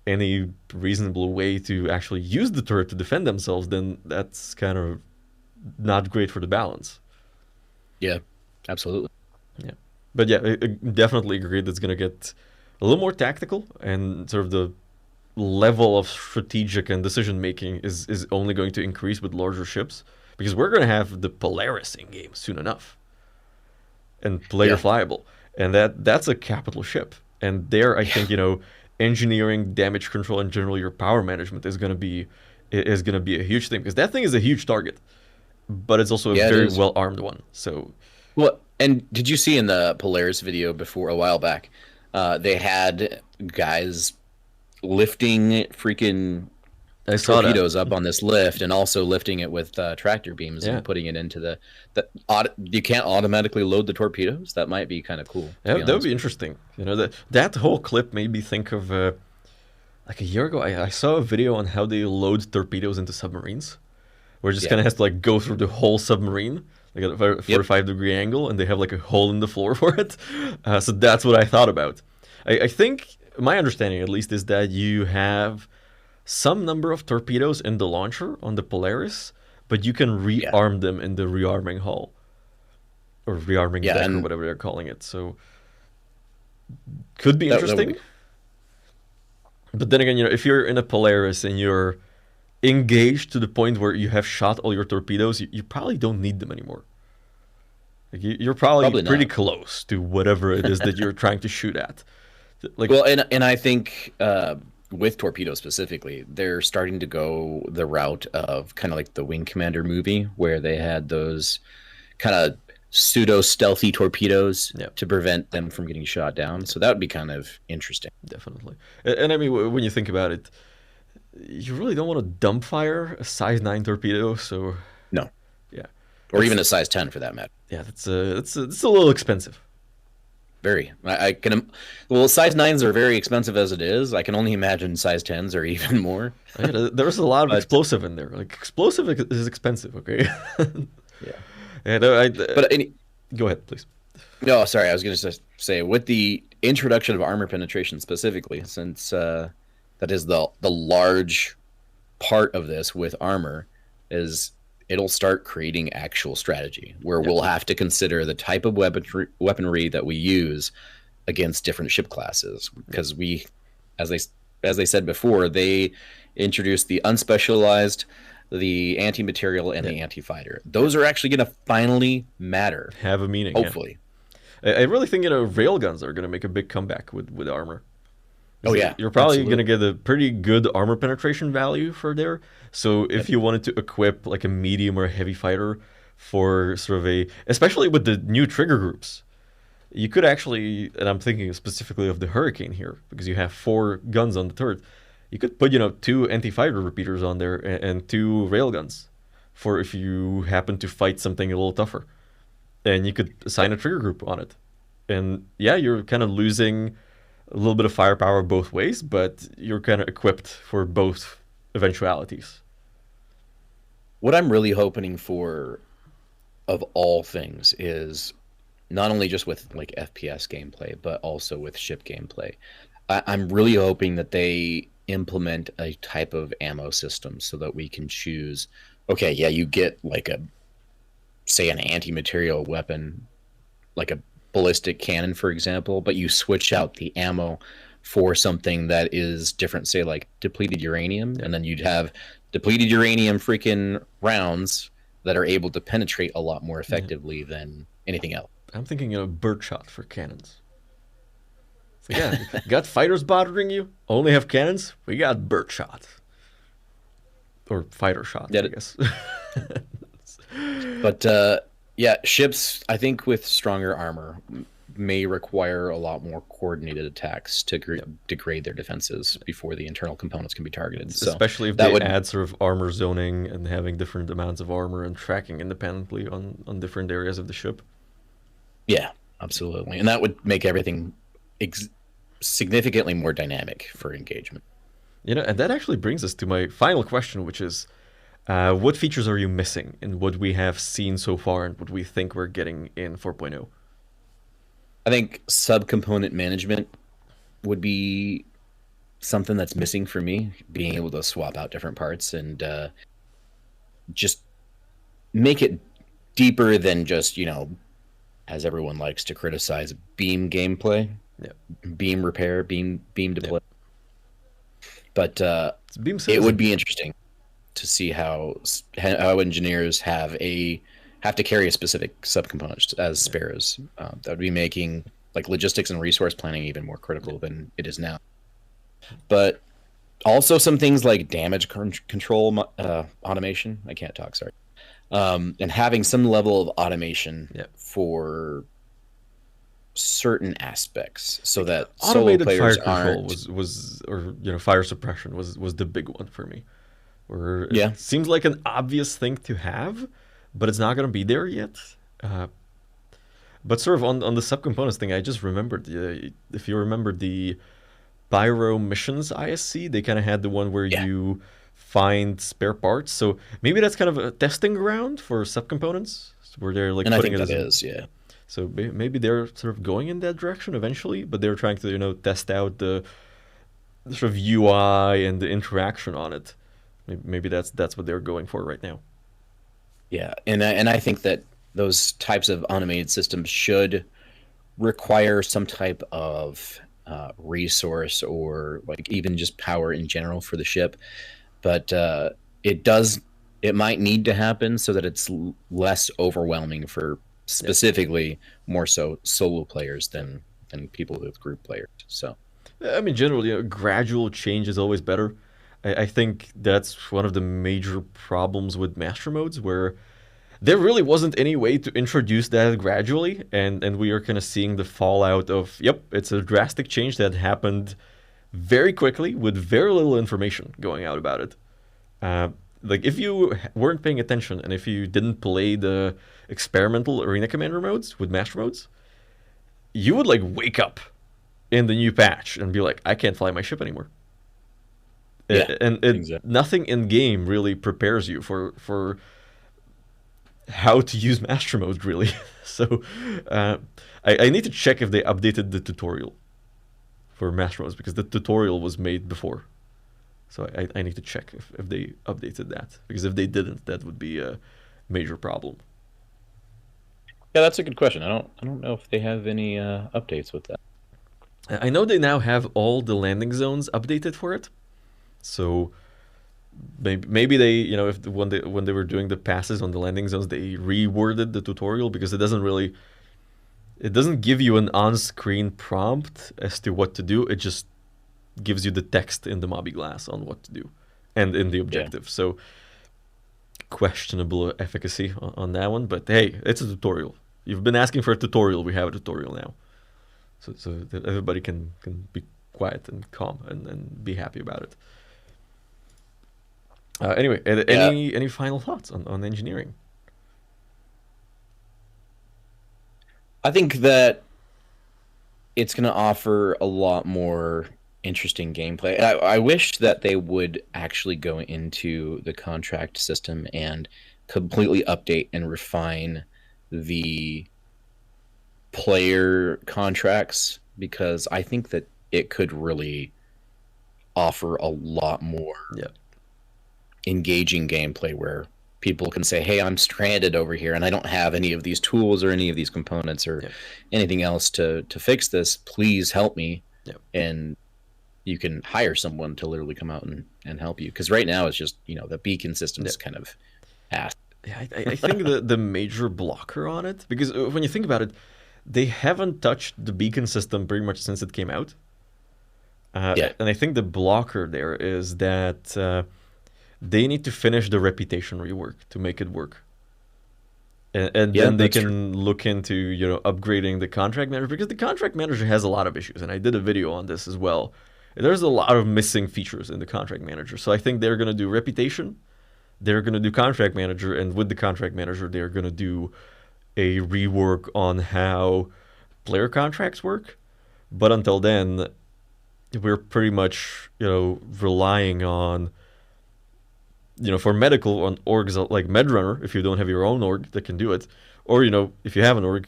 any reasonable way to actually use the turret to defend themselves, then that's kind of not great for the balance. yeah, absolutely. Yeah. But yeah, I definitely agree that it's going to get a little more tactical, and sort of the level of strategic and decision making is only going to increase with larger ships, because we're going to have the Polaris in game soon enough, and player Yeah, flyable, and that's a capital ship. And there, I think engineering, damage control, and generally your power management is going to be a huge thing, because that thing is a huge target, but it's also a yeah, it very is. well armed one. So Well, and did you see in the Polaris video before a while back, they had guys lifting freaking I saw that. torpedoes up on this lift, and also lifting it with tractor beams Yeah, and putting it into you can't automatically load the torpedoes. That might be kind of cool, to yeah, be that would honest be with you. interesting. That whole clip made me think of like a year ago. I saw a video on how they load torpedoes into submarines, where it just Yeah. kind of has to like go through the whole submarine, like at a Yep. 45-degree angle, and they have like a hole in the floor for it. So that's what I thought about. I think my understanding, at least, is that you have some number of torpedoes in the launcher on the Polaris, but you can Yeah. rearm them in the rearming hull or rearming Yeah. deck or And whatever they're calling it. So could be that would interesting. But then again, if you're in a Polaris and you're engaged to the point where you have shot all your torpedoes, you probably don't need them anymore. Like you're probably probably pretty not. close to whatever it is that you're trying to shoot at. Like, Well, and I think with torpedoes specifically, they're starting to go the route of kind of like the Wing Commander movie, where they had those kind of pseudo stealthy torpedoes yeah, to prevent them from getting shot down. So that would be kind of interesting. definitely. And I mean, when you think about it, you really don't want to dump fire a size 9 torpedo. So No, yeah, or that's even a size 10 for that matter. yeah, that's a little expensive. Very. I can. Well, size nines are very expensive as it is. I can only imagine size tens are even more. Yeah, there's a lot of But explosive in there. Like explosive is expensive. Okay. yeah. And But any, go ahead, please. no, sorry. I was going to say, with the introduction of armor penetration specifically, since that is the large part of this with armor, is it'll start creating actual strategy where Yeah, we'll have to consider the type of weaponry that we use against different ship classes, yeah, because as they as they said before, they introduced the unspecialized, the anti-material, and yeah. the anti-fighter. Those are actually going to finally matter, Have a meaning. Yeah. hopefully. I really think railguns are gonna make a big comeback with armor. Oh 'Cause yeah, you're probably gonna absolutely. get a pretty good armor penetration value for there. So if Yep. you wanted to equip like a medium or a heavy fighter for sort of especially with the new trigger groups, you could actually, and I'm thinking specifically of the Hurricane here, because you have 4 guns on the turret. You could put 2 anti-fighter repeaters on there and 2 railguns for if you happen to fight something a little tougher, and you could assign a trigger group on it. And yeah, you're kind of losing a little bit of firepower both ways, but you're kind of equipped for both eventualities. What I'm really hoping for, of all things, is not only just with like FPS gameplay, but also with ship gameplay. I'm really hoping that they implement a type of ammo system so that we can choose. Okay, yeah, you get like say, an anti-material weapon, like a ballistic cannon, for example, but you switch out the ammo for something that is different, say like depleted uranium, and then you'd have depleted uranium freaking rounds that are able to penetrate a lot more effectively than anything else. I'm thinking birdshot for cannons. So yeah, got fighters bothering you? Only have cannons? We got birdshot. Or fighter shot, I guess. But yeah, ships, I think, with stronger armor may require a lot more coordinated attacks to degrade their defenses before the internal components can be targeted. So especially if they add sort of armor zoning and having different amounts of armor and tracking independently on different areas of the ship. Yeah, absolutely. And that would make everything significantly more dynamic for engagement. And that actually brings us to my final question, which is, what features are you missing in what we have seen so far and what we think we're getting in 4.0? I think subcomponent management would be something that's missing for me, being able to swap out different parts and just make it deeper than just, as everyone likes to criticize, beam gameplay, beam repair, beam deploy. But it would be interesting to see how engineers have to carry a specific subcomponent as spares. That would be making like logistics and resource planning even more critical than it is now. But also some things like damage control automation. I can't talk, sorry. And having some level of automation for certain aspects, so that automated fire control was fire suppression was the big one for me. Where it seems like an obvious thing to have, but it's not going to be there yet. But sort of on the subcomponents thing, I just remembered, if you remember the Pyro missions ISC, they kind of had the one where you find spare parts. So maybe that's kind of a testing ground for subcomponents, where they're like putting it as... So maybe they're sort of going in that direction eventually, but they're trying to test out the sort of UI and the interaction on it. Maybe that's what they're going for right now. Yeah, and I think that those types of automated systems should require some type of resource or like even just power in general for the ship. But it might need to happen so that it's less overwhelming for specifically more so solo players than people with group players. So I mean, generally, gradual change is always better. I think that's one of the major problems with master modes, where there really wasn't any way to introduce that gradually, and we are kind of seeing the fallout of, it's a drastic change that happened very quickly with very little information going out about it. Like, if you weren't paying attention and if you didn't play the experimental Arena Commander modes with master modes, you would like wake up in the new patch and be like, I can't fly my ship anymore. Exactly. Nothing in game really prepares you for how to use master mode, really. So I need to check if they updated the tutorial for master modes, because the tutorial was made before. So I need to check if they updated that, because if they didn't, that would be a major problem. Yeah, that's a good question. I don't know if they have any updates with that. I know they now have all the landing zones updated for it. So maybe they, if when they were doing the passes on the landing zones, they reworded the tutorial, because it doesn't give you an on-screen prompt as to what to do. It just gives you the text in the Mobby Glass on what to do and in the objective. Yeah. So questionable efficacy on that one, but hey, it's a tutorial. You've been asking for a tutorial. We have a tutorial now, so that everybody can be quiet and calm and be happy about it. Anyway, any final thoughts on engineering? I think that it's going to offer a lot more interesting gameplay. I wish that they would actually go into the contract system and completely update and refine the player contracts, because I think that it could really offer a lot more engaging gameplay, where people can say, hey, I'm stranded over here and I don't have any of these tools or any of these components or Yep. anything else to fix this. Please help me. Yep. And you can hire someone to literally come out and help you. Because right now it's just, the beacon system is kind of ass. Yeah, I think the major blocker on it, because when you think about it, they haven't touched the beacon system pretty much since it came out. Yeah. And I think the blocker there is that they need to finish the reputation rework to make it work. And Yeah, then they that's can look into, upgrading the contract manager, because the contract manager has a lot of issues, and I did a video on this as well. There's a lot of missing features in the contract manager. So I think they're going to do reputation, they're going to do contract manager, and with the contract manager, they're going to do a rework on how player contracts work. But until then, we're pretty much, relying on, for medical on orgs like MedRunner, if you don't have your own org that can do it, or, if you have an org,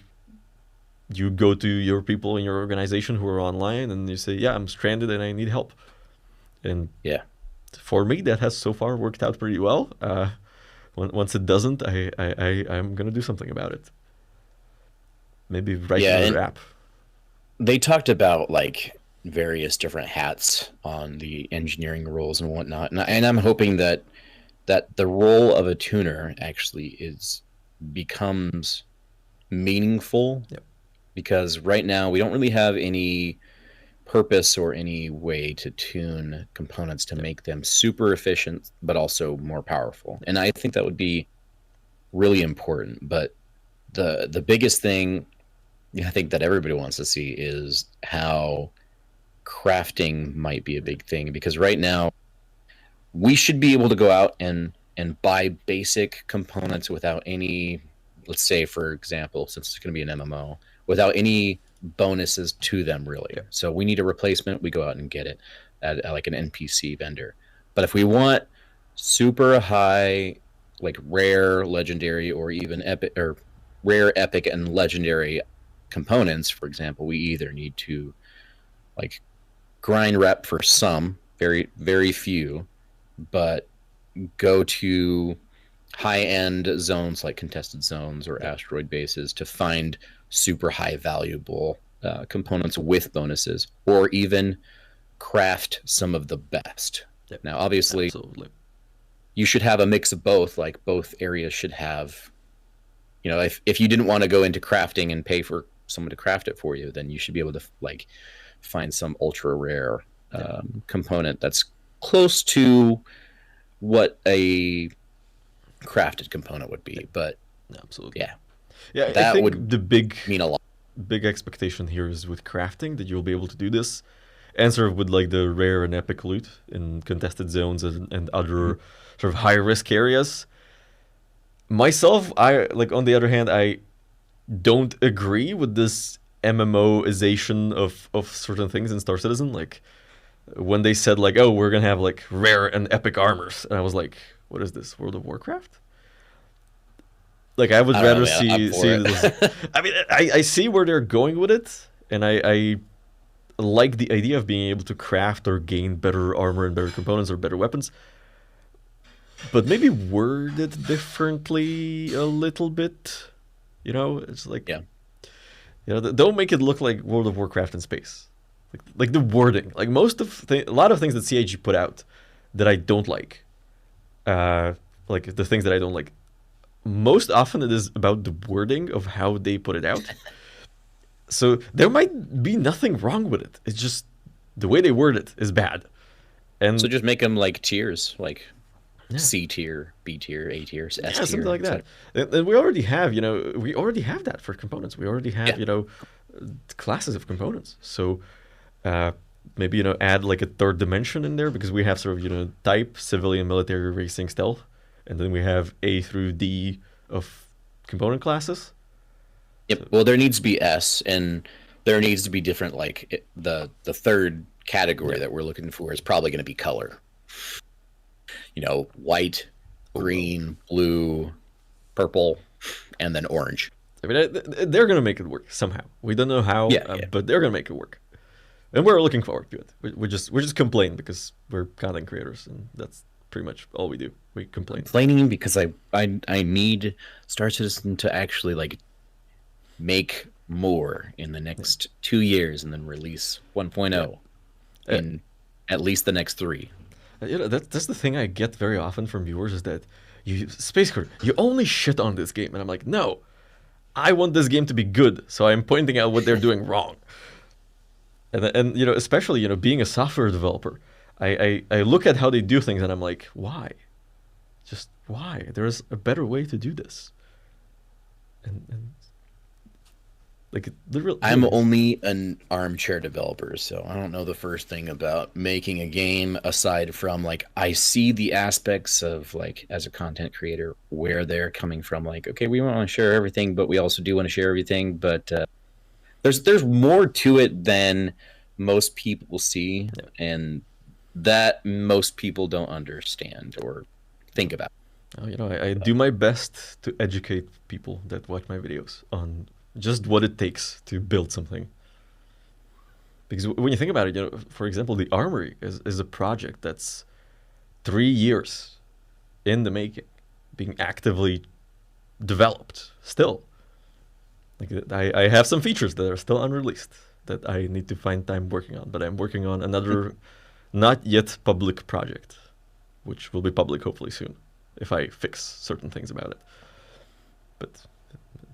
you go to your people in your organization who are online and you say, yeah, I'm stranded and I need help. And yeah, for me, that has so far worked out pretty well. Once it doesn't, I'm going to do something about it. Maybe write another app. They talked about like various different hats on the engineering roles and whatnot. And I'm hoping that the role of a tuner actually becomes meaningful. Yep. Because right now we don't really have any purpose or any way to tune components to make them super efficient, but also more powerful. And I think that would be really important. But the biggest thing I think that everybody wants to see is how crafting might be a big thing, because right now we should be able to go out and buy basic components without any, let's say, for example, since it's going to be an MMO, without any bonuses to them, really. Yeah. So we need a replacement, we go out and get it at like an NPC vendor. But if we want super high, like rare, legendary, or even epic, or rare, epic, and legendary components, for example, we either need to like grind rep for some, very, very few, but go to high-end zones like contested zones or asteroid bases to find super high valuable components with bonuses, or even craft some of the best. Yep. Now, obviously, Absolutely. you should have a mix of both. Like both areas should have, if you didn't want to go into crafting and pay for someone to craft it for you, then you should be able to like find some ultra rare component that's close to what a crafted component would be. But Absolutely. yeah, I that think would the big mean a lot. big expectation here is with crafting that you'll be able to do this, and sort of with like the rare and epic loot in contested zones and other sort of high risk areas. Myself, I like, on the other hand, I don't agree with this MMOization of certain things in Star Citizen. Like when they said like, oh, we're gonna have like rare and epic armors, and I was like, what is this, World of Warcraft? Like I would rather see this. I mean, I see where they're going with it, and I like the idea of being able to craft or gain better armor and better components or better weapons. But maybe word it differently a little bit. It's like, don't make it look like World of Warcraft in space. Like the wording, like a lot of things that CIG put out that I don't like. Like the things that I don't like. Most often it is about the wording of how they put it out. So there might be nothing wrong with it. It's just the way they word it is bad. And so just make them like tiers, like C tier, B tier, A tier, S tier, something like that. And we already have, that for components. We already have, classes of components. So maybe, add like a third dimension in there, because we have sort of, type, civilian, military, racing, stealth. And then we have A through D of component classes. Yep. Well, there needs to be S, and there needs to be different, like the third category that we're looking for is probably going to be color. White, green, blue, purple, and then orange. I mean, they're going to make it work somehow. We don't know how, but they're going to make it work. And we're looking forward to it. We just complain because we're content creators, and that's pretty much all we do. We complain. Complaining because I need Star Citizen to actually like make more in the next 2 years and then release 1.0 in at least the next 3. That's the thing I get very often from viewers is that Space Court, you only shit on this game, and I'm like, no, I want this game to be good, so I'm pointing out what they're doing wrong. And especially being a software developer, I look at how they do things and I'm like, why? Just why? There's a better way to do this. And like literally, I'm only an armchair developer, so I don't know the first thing about making a game aside from like I see the aspects of like as a content creator where they're coming from. Like, okay, we want to share everything, but we also do want to share everything. But there's more to it than most people see, and that most people don't understand or think about. I do my best to educate people that watch my videos on just what it takes to build something. Because when you think about it, for example, the Armory is a project that's 3 years in the making, being actively developed still. Like I have some features that are still unreleased that I need to find time working on, but I'm working on another not yet public project, which will be public hopefully soon if I fix certain things about it. But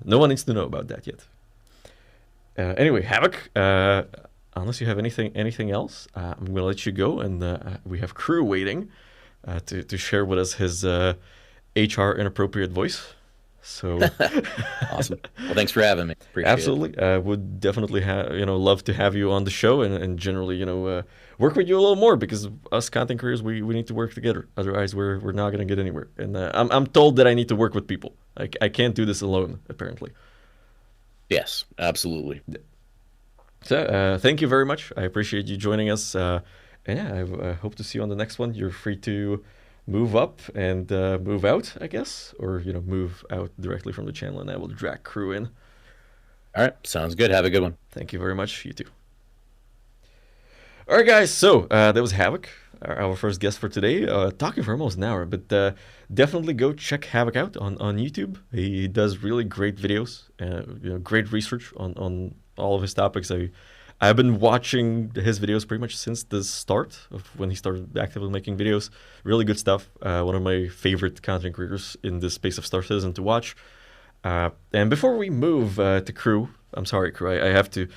no one needs to know about that yet. Anyway, Havoc, unless you have anything else, I'm going to let you go, and we have Crew waiting to share with us his HR inappropriate voice. So awesome. Well, thanks for having me. Appreciate absolutely. it. Would definitely love to have you on the show and generally work with you a little more, because us content creators we need to work together. Otherwise, we're not going to get anywhere. And I'm told that I need to work with people. I can't do this alone, apparently. Yes, absolutely. So thank you very much. I appreciate you joining us. And yeah, I hope to see you on the next one. You're free to move up and move out, I guess, or move out directly from the channel, and I will drag Crew in. All right, sounds good. Have a good one. Thank you very much. You too. All right, guys. So that was Havoc, our first guest for today, talking for almost an hour. But definitely go check Havoc out on YouTube. He does really great videos, great research on all of his topics. I've been watching his videos pretty much since the start of when he started actively making videos. Really good stuff. One of my favorite content creators in the space of Star Citizen to watch. And before we move to Crew, I'm sorry, Crew, I have to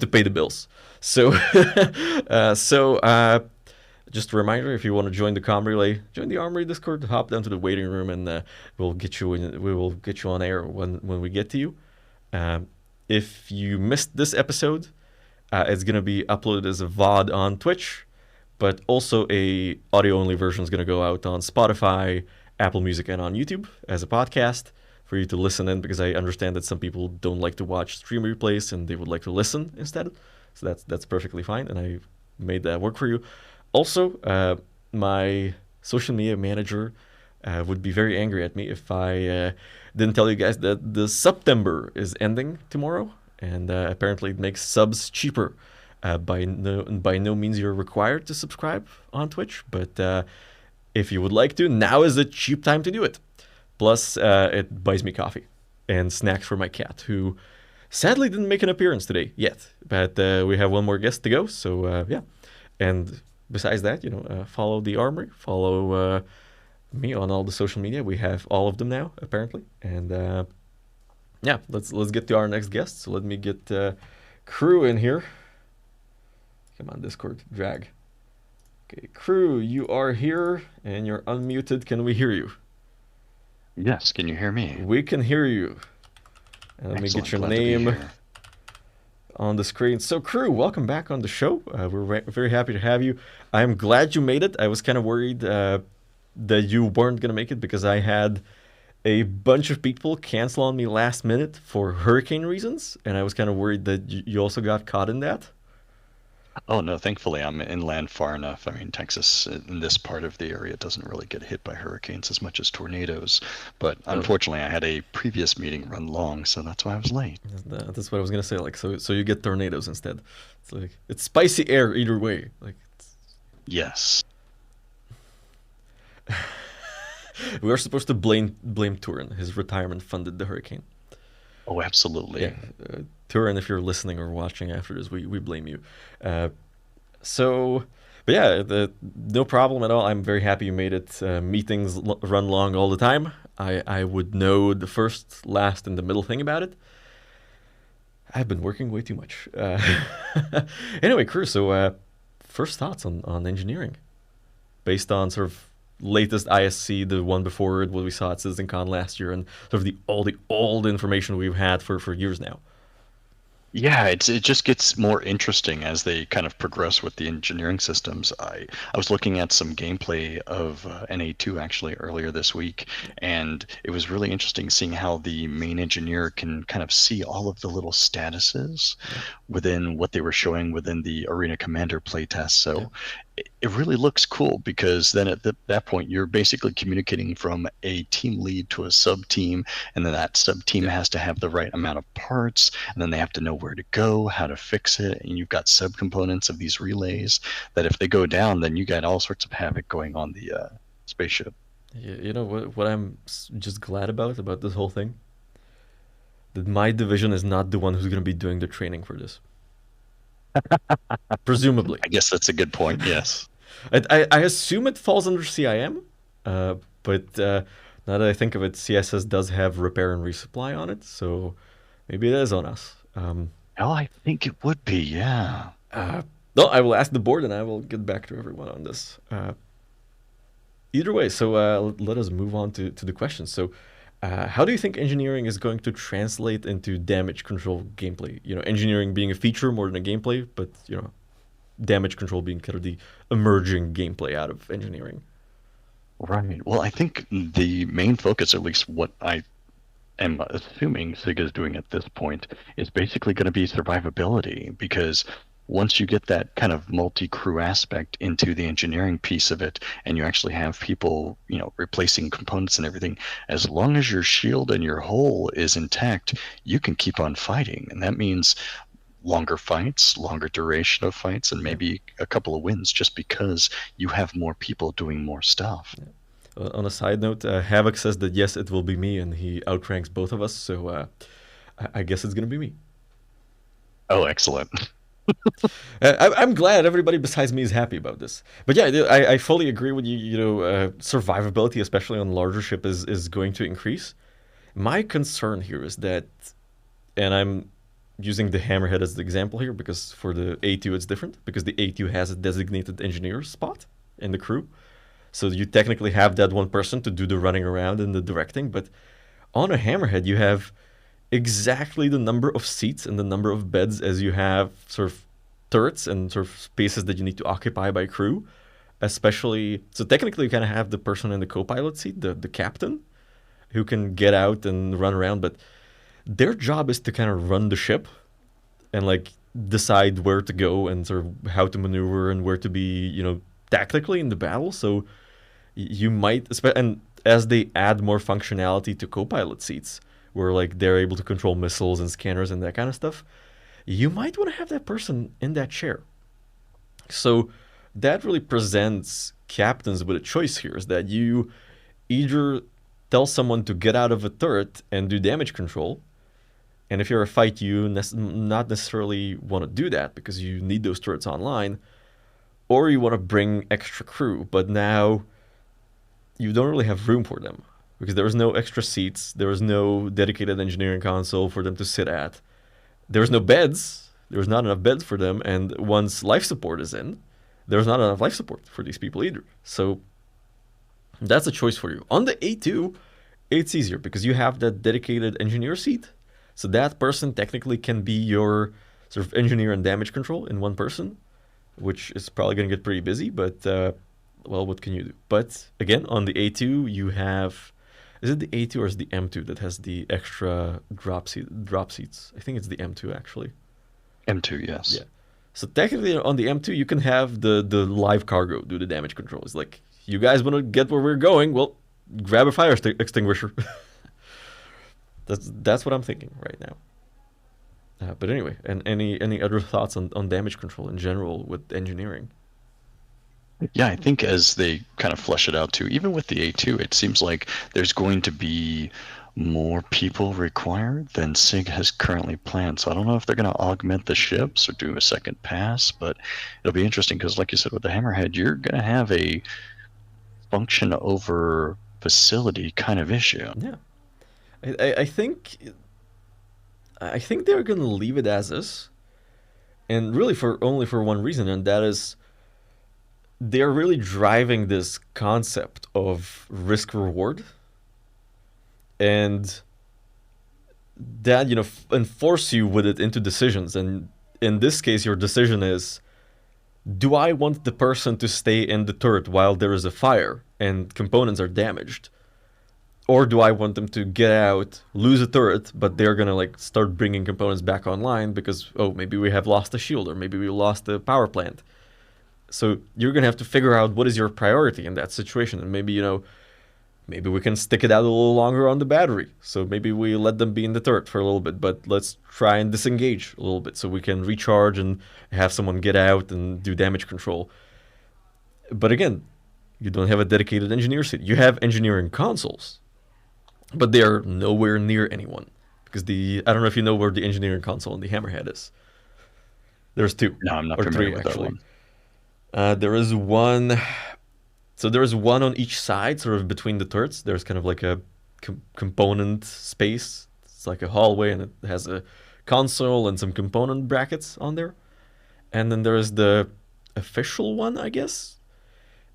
pay the bills. So, just a reminder: if you want to join the Comm Relay, join the Armory Discord. Hop down to the waiting room, and we'll get you in. We will get you on air when we get to you. If you missed this episode, it's going to be uploaded as a VOD on Twitch, but also a audio-only version is going to go out on Spotify, Apple Music, and on YouTube as a podcast for you to listen in, because I understand that some people don't like to watch stream replays and they would like to listen instead. So that's perfectly fine, and I made that work for you. Also, my social media manager would be very angry at me if I didn't tell you guys that the September is ending tomorrow. And apparently it makes subs cheaper. By no means you're required to subscribe on Twitch, but if you would like to, now is a cheap time to do it. Plus, it buys me coffee and snacks for my cat, who sadly didn't make an appearance today yet. But we have one more guest to go, so yeah. And besides that, follow the Armory, follow me on all the social media. We have all of them now, apparently, and yeah, let's get to our next guest. So let me get Crew in here. Come on, Discord, drag. Okay, Crew, you are here and you're unmuted. Can we hear you? Yes, can you hear me? We can hear you. And let me get your name on the screen. So, Crew, welcome back on the show. We're very happy to have you. I'm glad you made it. I was kind of worried that you weren't going to make it, because I had a bunch of people cancel on me last minute for hurricane reasons, and I was kind of worried that you also got caught in that. Oh, no, thankfully I'm inland far enough. I mean, Texas, in this part of the area, doesn't really get hit by hurricanes as much as tornadoes. But unfortunately, I had a previous meeting run long, so that's why I was late. That's what I was going to say. Like, so you get tornadoes instead. It's like, it's spicy air either way. Like, yes. We are supposed to blame Turin. His retirement funded the hurricane. Oh, absolutely. Yeah, Turin, if you're listening or watching after this, we blame you. Uh, so, but yeah, no problem at all. I'm very happy you made it. Meetings run long all the time. I would know the first, last, and the middle thing about it. I've been working way too much. Anyway, Crue, so first thoughts on engineering based on sort of latest ISC, the one before it, what we saw at CitizenCon last year, and sort of all the old information we've had for years now. Yeah, it just gets more interesting as they kind of progress with the engineering systems. I was looking at some gameplay of NA2 actually earlier this week, and it was really interesting seeing how the main engineer can kind of see all of the little statuses within what they were showing within the Arena Commander playtest. So it really looks cool because then at that point you're basically communicating from a team lead to a sub team, and then that sub team has to have the right amount of parts, and then they have to know where to go, how to fix it, and you've got sub components of these relays that if they go down, then you got all sorts of havoc going on the spaceship. You know what I'm just glad about this whole thing? That my division is not the one who's going to be doing the training for this. Presumably. I guess that's a good point. Yes. I assume it falls under CIM, but now that I think of it, CSS does have repair and resupply on it, so maybe it is on us. I think it would be, yeah. No, I will ask the board and I will get back to everyone on this. Either way, so let us move on to the questions. So, how do you think engineering is going to translate into damage control gameplay? You know, engineering being a feature more than a gameplay, but you know, damage control being kind of the emerging gameplay out of engineering. Right. Well, I think the main focus, at least what I am assuming SIG is doing at this point, is basically going to be survivability, because once you get that kind of multi-crew aspect into the engineering piece of it, and you actually have people, you know, replacing components and everything, as long as your shield and your hull is intact, you can keep on fighting. And that means longer fights, longer duration of fights, and maybe a couple of wins just because you have more people doing more stuff. Yeah. On a side note, Havoc says that yes, it will be me, and he outranks both of us, so I guess it's going to be me. Oh, excellent. I'm glad everybody besides me is happy about this. But yeah, I fully agree with you. You know, survivability, especially on larger ship, is going to increase. My concern here is that, and I'm using the Hammerhead as the example here because for the A2 it's different, because the A2 has a designated engineer spot in the crew. So you technically have that one person to do the running around and the directing, but on a Hammerhead you have exactly the number of seats and the number of beds as you have sort of turrets and sort of spaces that you need to occupy by crew, especially. So technically you kind of have the person in the co-pilot seat, the captain, who can get out and run around, but their job is to kind of run the ship and like decide where to go and sort of how to maneuver and where to be, you know, tactically in the battle. So you might, and as they add more functionality to co-pilot seats, where like they're able to control missiles and scanners and that kind of stuff, you might want to have that person in that chair. So that really presents captains with a choice here, is that you either tell someone to get out of a turret and do damage control, and if you're a fight, you not necessarily want to do that because you need those turrets online, or you want to bring extra crew, but now you don't really have room for them because there is no extra seats, there is no dedicated engineering console for them to sit at, there's no beds, there's not enough beds for them, and once life support is in, there's not enough life support for these people either. So that's a choice for you. On the A2, it's easier because you have that dedicated engineer seat. So that person technically can be your sort of engineer and damage control in one person, which is probably going to get pretty busy, but well, what can you do? But again, on the A2, you have, is it the A2 or is it the M2 that has the extra drop seats? I think it's the M2 actually. M2, yes. Yeah. So technically on the M2, you can have the live cargo do the damage control. It's like, you guys want to get where we're going? Well, grab a fire extinguisher. That's what I'm thinking right now. But anyway, and any other thoughts on damage control in general with engineering? Yeah, I think as they kind of flesh it out too, even with the A2, it seems like there's going to be more people required than SIG has currently planned. So I don't know if they're going to augment the ships or do a second pass, but it'll be interesting because, like you said, with the Hammerhead, you're going to have a function over facility kind of issue. Yeah, I think they're gonna leave it as is, and really for only for one reason, and that is they're really driving this concept of risk reward, and that enforce you with it into decisions. And in this case, your decision is: do I want the person to stay in the turret while there is a fire and components are damaged? Or do I want them to get out, lose a turret, but they're gonna like start bringing components back online because, oh, maybe we have lost a shield or maybe we lost the power plant. So you're gonna have to figure out what is your priority in that situation, and maybe maybe we can stick it out a little longer on the battery. So maybe we let them be in the turret for a little bit, but let's try and disengage a little bit so we can recharge and have someone get out and do damage control. But again, you don't have a dedicated engineer seat. You have engineering consoles, but they are nowhere near anyone because I don't know if you know where the engineering console in the Hammerhead is. There's two No, I'm not or familiar three with that actually. one. There is one. So there is one on each side, sort of between the turrets. There's kind of like a component space. It's like a hallway, and it has a console and some component brackets on there. And then there is the official one, I guess.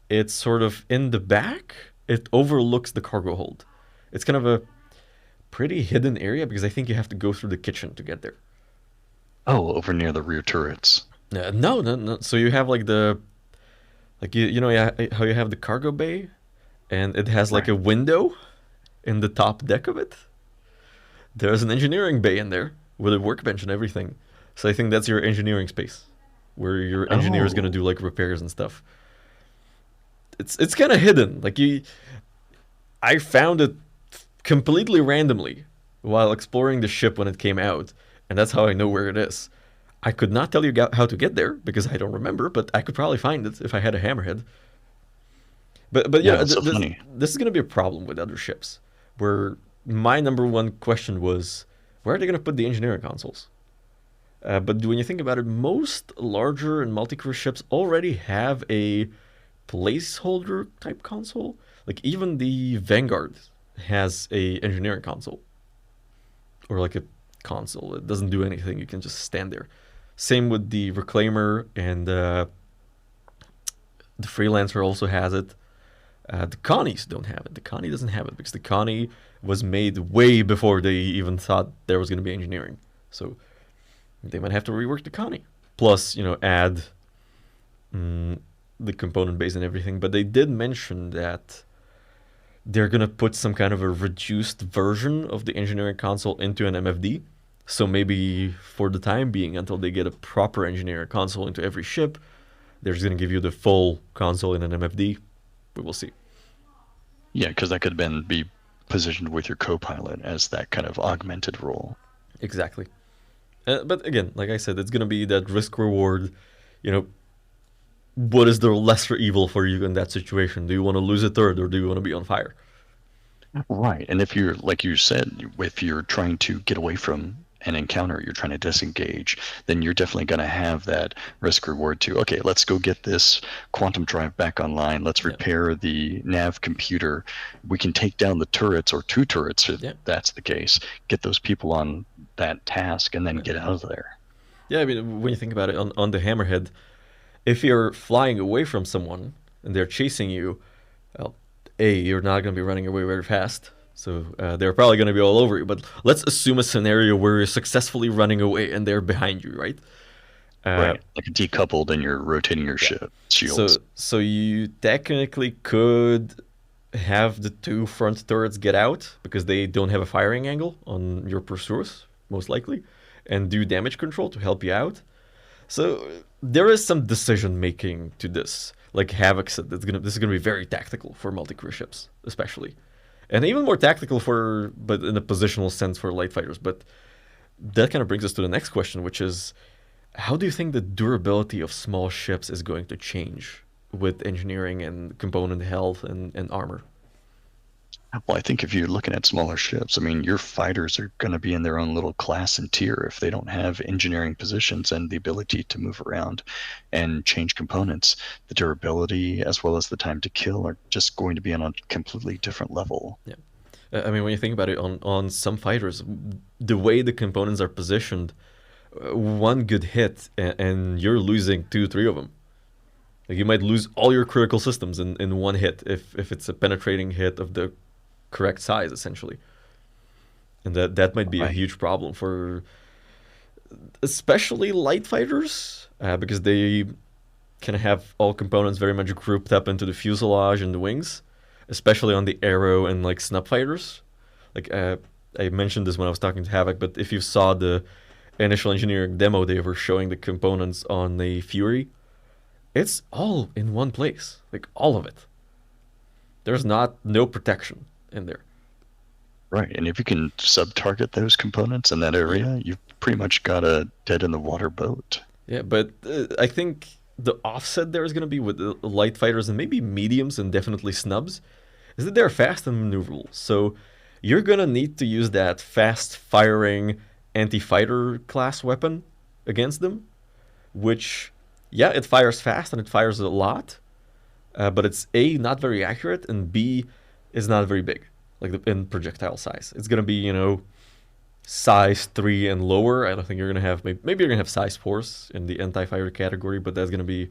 It's sort of in the back. It overlooks the cargo hold. It's kind of a pretty hidden area because I think you have to go through the kitchen to get there. Oh, over near the rear turrets. No, no, no. So you have like you know how you have the cargo bay, and it has like Right. a window in the top deck of it. There's an engineering bay in there with a workbench and everything. So I think that's your engineering space, where your engineer is gonna Oh, do like repairs and stuff. It's kind of hidden. I found it completely randomly while exploring the ship when it came out, and that's how I know where it is. I could not tell you how to get there because I don't remember, but I could probably find it if I had a hammerhead. But yeah, that's so funny. this is going to be a problem with other ships, where my number one question was, where are they going to put the engineering consoles? But when you think about it, most larger and multi-crew ships already have a placeholder type console. Like even the Vanguard has a engineering console or like a console. It doesn't do anything. You can just stand there. Same with the Reclaimer, and the Freelancer also has it. The Connies don't have it. The Connie doesn't have it because the Connie was made way before they even thought there was going to be engineering. So they might have to rework the Connie. Plus, add the component base and everything. But they did mention that they're going to put some kind of a reduced version of the engineering console into an MFD. So maybe for the time being, until they get a proper engineering console into every ship, they're just going to give you the full console in an MFD. We will see. Yeah, because that could then be positioned with your co-pilot as that kind of augmented role. Exactly. But again, like I said, it's going to be that risk reward. You know, what is the lesser evil for you in that situation? Do you want to lose a third or do you want to be on fire? Right. And if you're, like you said, if you're trying to get away from an encounter, you're trying to disengage, then you're definitely going to have that risk reward to, okay, let's go get this quantum drive back online. Let's Yeah. repair the nav computer. We can take down the turrets or two turrets if Yeah. that's the case. Get those people on that task and then get out of there. Yeah, I mean, when you think about it, on the Hammerhead, if you're flying away from someone and they're chasing you, well, you're not going to be running away very fast. So they're probably going to be all over you. But let's assume a scenario where you're successfully running away and they're behind you, right? Right. Like decoupled and you're rotating your So shields. so you technically could have the two front turrets get out because they don't have a firing angle on your pursuers, most likely, and do damage control to help you out. So there is some decision making to this. Like Havoc said, this is gonna be very tactical for multi-crew ships, especially, and even more tactical but in a positional sense for light fighters. But that kind of brings us to the next question, which is, how do you think the durability of small ships is going to change with engineering and component health and armor. Well, I think if you're looking at smaller ships, I mean, your fighters are going to be in their own little class and tier if they don't have engineering positions and the ability to move around and change components. The durability as well as the time to kill are just going to be on a completely different level. Yeah. I mean, when you think about it, on some fighters, the way the components are positioned, one good hit and you're losing 2, 3 of them. Like you might lose all your critical systems in one hit if it's a penetrating hit of the correct size, essentially. And that might be a huge problem for especially light fighters, because they can have all components very much grouped up into the fuselage and the wings, especially on the aero and like snub fighters. Like I mentioned this when I was talking to Havoc, but if you saw the initial engineering demo, they were showing the components on the Fury. It's all in one place, like all of it. There's no protection in there. Right, and if you can sub-target those components in that area, you've pretty much got a dead-in-the-water boat. Yeah, but I think the offset there is going to be with the light fighters and maybe mediums and definitely snubs, is that they're fast and maneuverable. So you're going to need to use that fast-firing anti-fighter class weapon against them, which, yeah, it fires fast and it fires a lot, but it's A, not very accurate, and B, is not very big, like in projectile size. It's going to be, size 3 and lower. I don't think you're going to have, maybe you're going to have size 4s in the anti-fighter category, but that's going to be,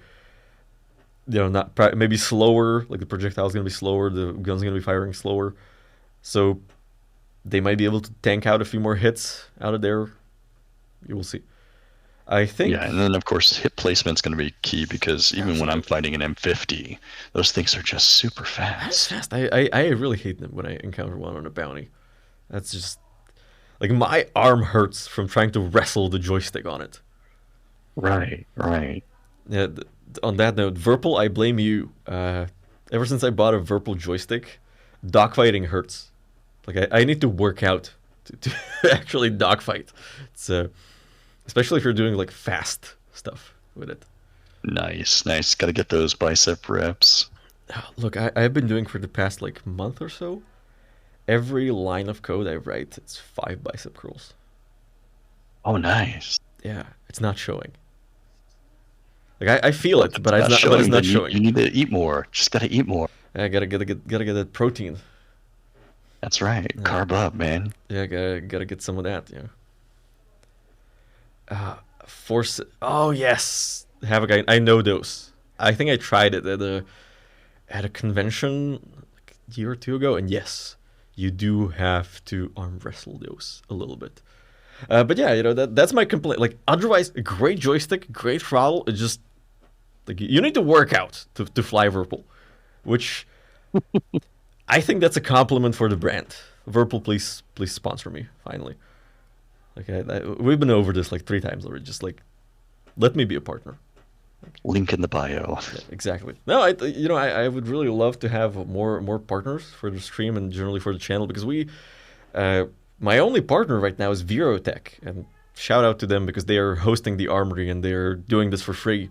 not maybe slower, like the projectile is going to be slower, the gun's going to be firing slower. So they might be able to tank out a few more hits out of there. You will see. I think. Yeah, and then of course hit placement's going to be key because even when I'm fighting an M50, those things are just super fast. That's fast. I really hate them when I encounter one on a bounty. That's just like my arm hurts from trying to wrestle the joystick on it. Right. Yeah. On that note, Virpil, I blame you. Ever since I bought a Virpil joystick, dogfighting hurts. Like I need to work out to actually dogfight. It's especially if you're doing like fast stuff with it. Nice. Got to get those bicep reps. Look, I've been doing for the past like month or so. Every line of code I write, it's 5 bicep curls. Oh, nice. Yeah, it's not showing. Like I feel it, but it's not showing. You need to eat more. Just gotta eat more. I gotta get that protein. That's right. Yeah. Carb up, man. Yeah, gotta get some of that. Force. Oh yes, Havoc. I know those. I think I tried it at a convention like a year or 2 ago, and yes, you do have to arm wrestle those a little bit. But yeah, that's my complaint. Like otherwise, a great joystick, great throttle. It's just like you need to work out to fly Virpil, which I think that's a compliment for the brand. Virpil, please sponsor me finally. Like we've been over this like 3 times already. Just like let me be a partner. Link in the bio. Yeah, exactly. No, I would really love to have more partners for the stream and generally for the channel because my only partner right now is Virotech, and shout out to them because they are hosting the armory and they're doing this for free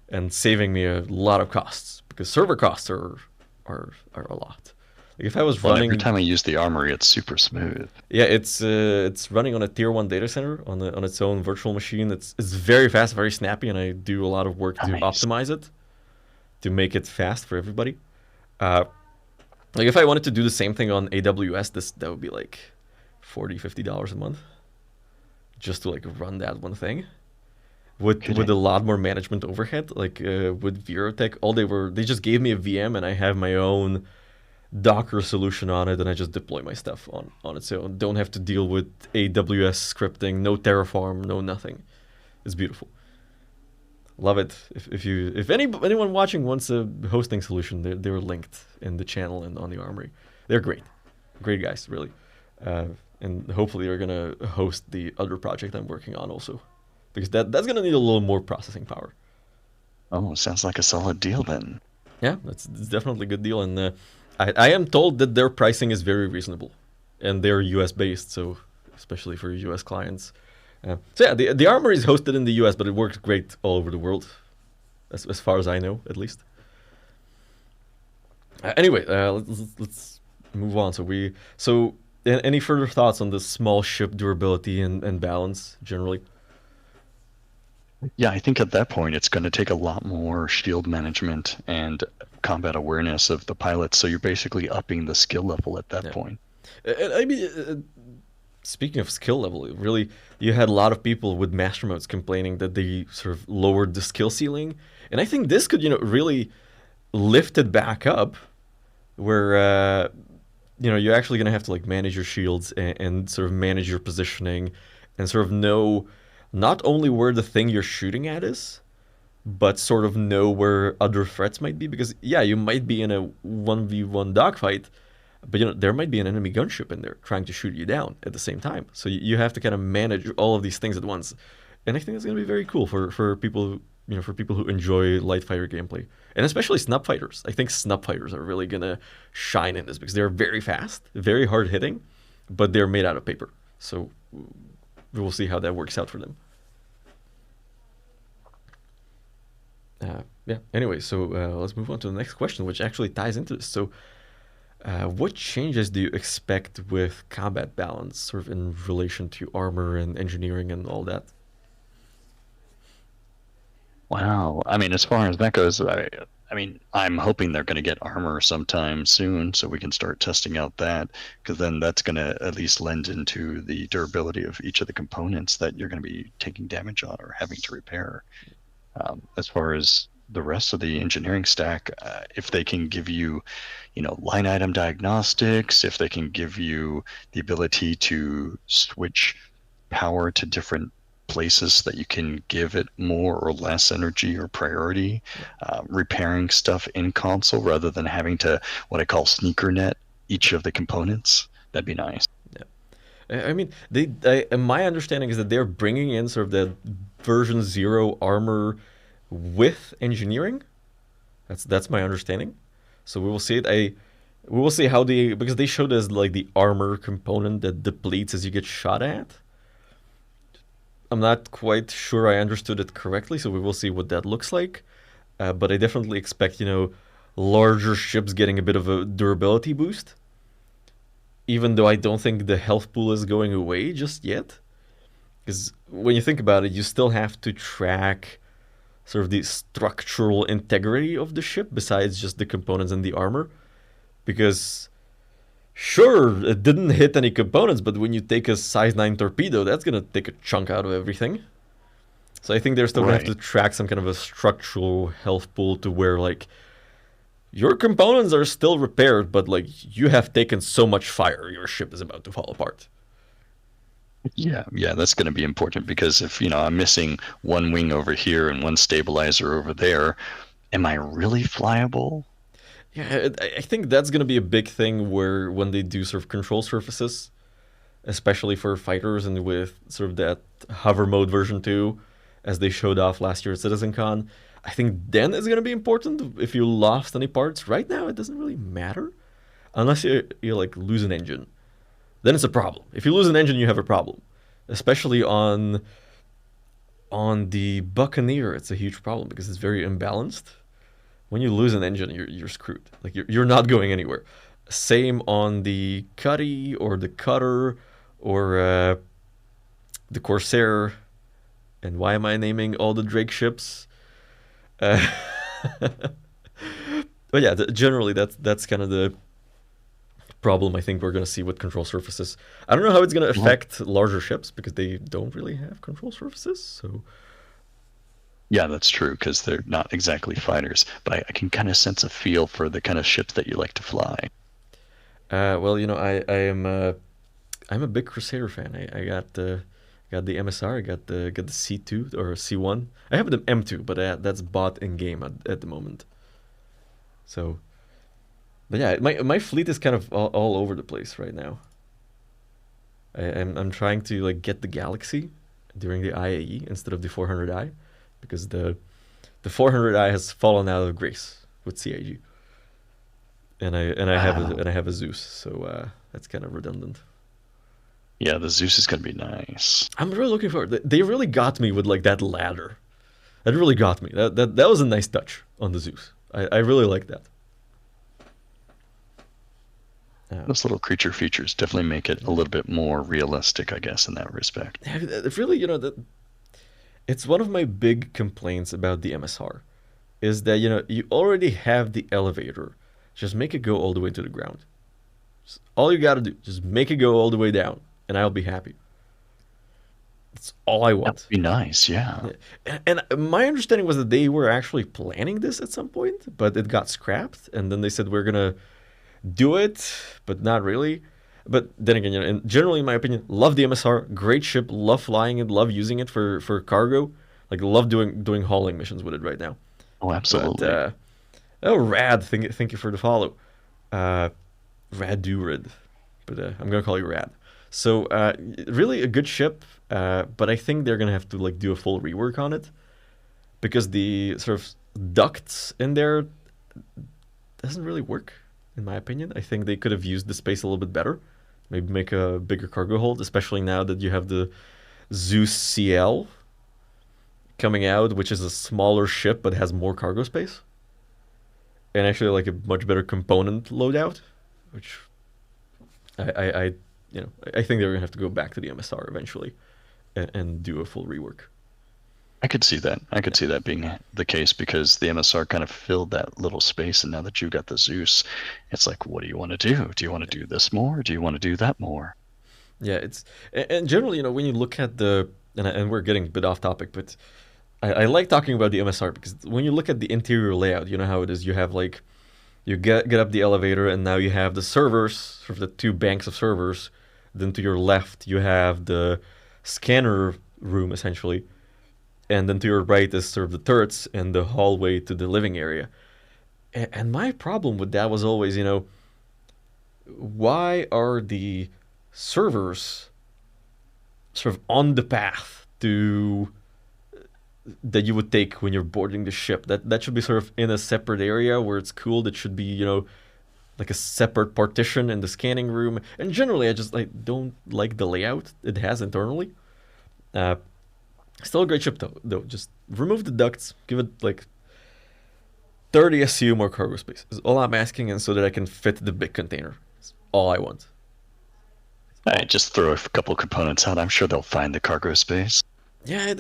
and saving me a lot of costs because server costs are a lot. Like if I was running, every time I use the armory, it's super smooth. Yeah, it's running on a tier 1 data center on its own virtual machine. It's very fast, very snappy, and I do a lot of work to optimize it to make it fast for everybody. Like if I wanted to do the same thing on AWS, that would be like $40-$50 a month just to like run that one thing with a lot more management overhead. Like with Virotech, they just gave me a VM and I have my own Docker solution on it, and I just deploy my stuff on its own. Don't have to deal with AWS scripting, no Terraform, no nothing. It's beautiful. Love it. If anyone watching wants a hosting solution, they're linked in the channel and on the armory. They're great guys, really. And hopefully they're gonna host the other project I'm working on also, because that's gonna need a little more processing power. Oh, sounds like a solid deal then. Yeah, it's definitely a good deal, and I am told that their pricing is very reasonable, and they're US based, so especially for US clients. So yeah, the armory is hosted in the US, but it works great all over the world, as far as I know, at least. Anyway, let's move on. Any further thoughts on the small ship durability and balance generally? Yeah, I think at that point it's going to take a lot more shield management and combat awareness of the pilots. So you're basically upping the skill level at that Yeah. point. I mean, speaking of skill level, really, you had a lot of people with master modes complaining that they sort of lowered the skill ceiling, and I think this could, really lift it back up, where you're actually gonna have to like manage your shields and sort of manage your positioning, and sort of know not only where the thing you're shooting at is, but sort of know where other threats might be. Because yeah, you might be in a 1v1 dogfight, but there might be an enemy gunship in there trying to shoot you down at the same time. So you have to kind of manage all of these things at once, and I think it's going to be very cool for people for people who enjoy light fighter gameplay, and especially snub fighters. I think snub fighters are really going to shine in this because they're very fast, very hard hitting, but they're made out of paper. So we'll see how that works out for them. Yeah. Anyway, so let's move on to the next question, which actually ties into this. So, what changes do you expect with combat balance, sort of in relation to armor and engineering and all that? Wow. I mean, as far as that goes, I mean, I'm hoping they're going to get armor sometime soon so we can start testing out that, because then that's going to at least lend into the durability of each of the components that you're going to be taking damage on or having to repair. As far as the rest of the engineering stack, if they can give you, line item diagnostics, if they can give you the ability to switch power to different places that you can give it more or less energy or priority, repairing stuff in console rather than having to what I call sneaker net each of the components, that'd be nice. I mean, my understanding is that they're bringing in sort of the version 0 armor with engineering. That's my understanding. So we will see it. We will see how because they showed us like the armor component that depletes as you get shot at. I'm not quite sure I understood it correctly, so we will see what that looks like. But I definitely expect larger ships getting a bit of a durability boost, even though I don't think the health pool is going away just yet. Because when you think about it, you still have to track sort of the structural integrity of the ship besides just the components and the armor. Because, sure, it didn't hit any components, but when you take a size 9 torpedo, that's going to take a chunk out of everything. So I think they're still going to have to track some kind of a structural health pool to where, like, your components are still repaired, but like you have taken so much fire, your ship is about to fall apart. Yeah, that's going to be important because if I'm missing one wing over here and one stabilizer over there, am I really flyable? Yeah, I think that's going to be a big thing where when they do sort of control surfaces, especially for fighters and with sort of that hover mode version 2, as they showed off last year at CitizenCon, I think then it's going to be important if you lost any parts. Right now, it doesn't really matter. Unless you like lose an engine. Then it's a problem. If you lose an engine, you have a problem. Especially on the Buccaneer, it's a huge problem because it's very imbalanced. When you lose an engine, you're screwed. Like you're not going anywhere. Same on the Cuddy or the Cutter or the Corsair. And why am I naming all the Drake ships? But yeah, generally that's kind of the problem I think we're going to see with control surfaces. I don't know how it's going to affect larger ships because they don't really have control surfaces. So yeah, that's true because they're not exactly fighters. But I can kind of sense a feel for the kind of ships that you like to fly. Well, I'm a big Crusader fan. I got the MSR. I got the C2 or C1. I have the M2, but that's bought in game at the moment. So, but yeah, my fleet is kind of all over the place right now. I'm trying to like get the Galaxy during the IAE instead of the 400i because the 400i has fallen out of grace with CIG. And I have a Zeus, so that's kind of redundant. Yeah, the Zeus is gonna be nice. I'm really looking forward. They really got me with like that ladder. That really got me. That was a nice touch on the Zeus. I really like that. Those little creature features definitely make it a little bit more realistic, I guess, in that respect. It really, it's one of my big complaints about the MSR is that, you already have the elevator. Just make it go all the way to the ground. All you gotta do, just make it go all the way down, and I'll be happy. That's all I That want. would be nice, yeah. And my understanding was that they were actually planning this at some point, but it got scrapped, and then they said we're gonna do it, but not really. But then again, and generally, in my opinion, love the MSR, great ship, love flying it, love using it for cargo, like love doing hauling missions with it right now. Oh, But absolutely. oh, Rad, thank you for the follow, Radurid, but I'm gonna call you Rad. So really a good ship, but I think they're gonna have to like do a full rework on it because the sort of ducts in there doesn't really work, in my opinion. I think they could have used the space a little bit better. Maybe make a bigger cargo hold, especially now that you have the Zeus CL coming out, which is a smaller ship but has more cargo space. And actually like a much better component loadout, which I I think they're gonna have to go back to the MSR eventually and do a full rework. I could see that. I could see that being the case because the MSR kind of filled that little space, and now that you got the Zeus, it's like, what do you want to do? Do you want to do this more? Or do you want to do that more? Yeah, and generally, when you look at and we're getting a bit off topic, but I like talking about the MSR because when you look at the interior layout, you know how it is. You have like you get up the elevator, and now you have the servers, sort of the two banks of servers. Then to your left, you have the scanner room essentially, and then to your right is sort of the turrets and the hallway to the living area. And my problem with that was always, why are the servers sort of on the path to that you would take when you're boarding the ship? That should be sort of in a separate area where it's cooled. It should be, like a separate partition in the scanning room. And generally, I just don't like the layout it has internally. Uh, Still a great ship though. Just remove the ducts, give it like 30 SCU more cargo space is all I'm asking, and so that I can fit the big container. That's all I want. I just throw a couple components out. I'm sure they'll find the cargo space. Yeah,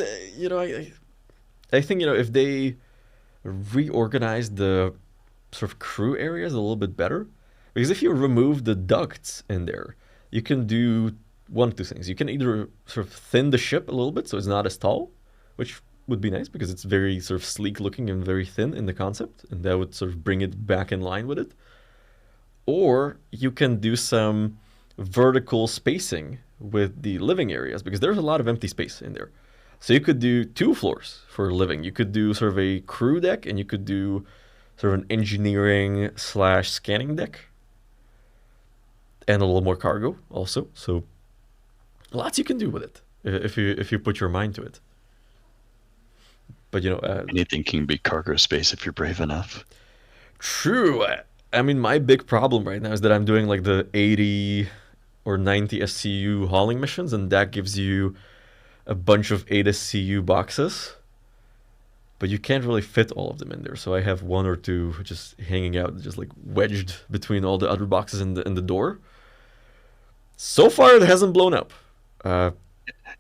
I think if they reorganize the sort of crew areas a little bit better, because if you remove the ducts in there, you can do one of two things. You can either sort of thin the ship a little bit so it's not as tall, which would be nice because it's very sort of sleek looking and very thin in the concept, and that would sort of bring it back in line with it. Or you can do some vertical spacing with the living areas because there's a lot of empty space in there. So you could do two floors for living. You could do sort of a crew deck, and you could do sort of an engineering slash scanning deck, and a little more cargo also. So lots you can do with it if you put your mind to it. But Anything can be cargo space if you're brave enough. true. I mean, my big problem right now is that I'm doing like the 80 or 90 SCU hauling missions, and that gives you a bunch of 8 SCU boxes. But you can't really fit all of them in there, so I have one or two just hanging out, just like wedged between all the other boxes in the door. So far, it hasn't blown up. Uh,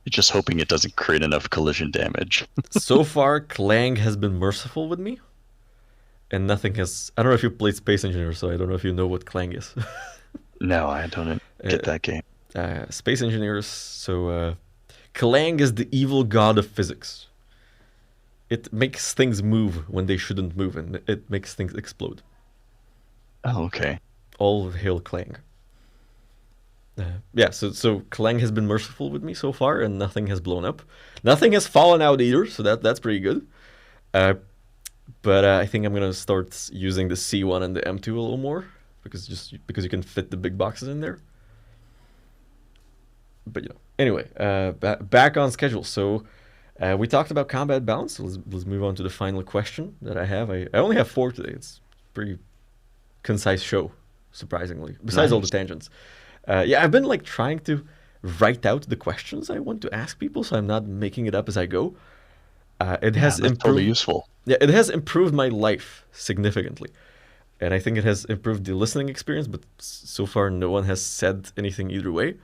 You're just hoping it doesn't create enough collision damage. so far, Clang has been merciful with me, and nothing has. I don't know if you played Space Engineer, so I don't know if you know what Clang is. No, I don't get that game. Space Engineers. So Clang is the evil god of physics. It makes things move when they shouldn't move, and it makes things explode. Oh, okay. All hail Clang. Yeah, so Clang has been merciful with me so far, and nothing has blown up. Nothing has fallen out either, so that's pretty good. But I think I'm gonna start using the C1 and the M2 a little more because you can fit the big boxes in there. But anyway, back on schedule. So we talked about combat balance. So let's move on to the final question that I have. I only have 4 today. It's a pretty concise show, surprisingly. Besides all the Nice. tangents. Yeah, I've been like trying to write out the questions I want to ask people, so I'm not making it up as I go. It Yeah, has that's improved. totally useful. Yeah, it has improved my life significantly. and I think it has improved the listening experience. But so far, no one has said anything either way.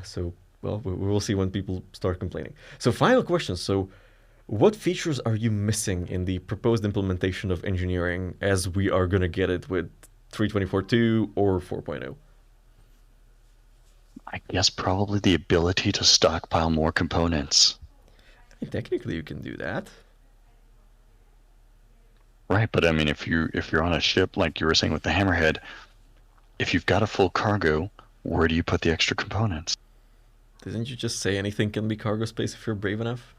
So, well, we will see when people start complaining. So, final question. So, what features are you missing in the proposed implementation of engineering as we are going to get it with 3.24.2 or 4.0? I guess probably the ability to stockpile more components. I mean, technically, you can do that. Right, but I mean, if you're on a ship like you were saying with the Hammerhead, if you've got a full cargo, where do you put the extra components? Didn't you just say anything can be cargo space if you're brave enough?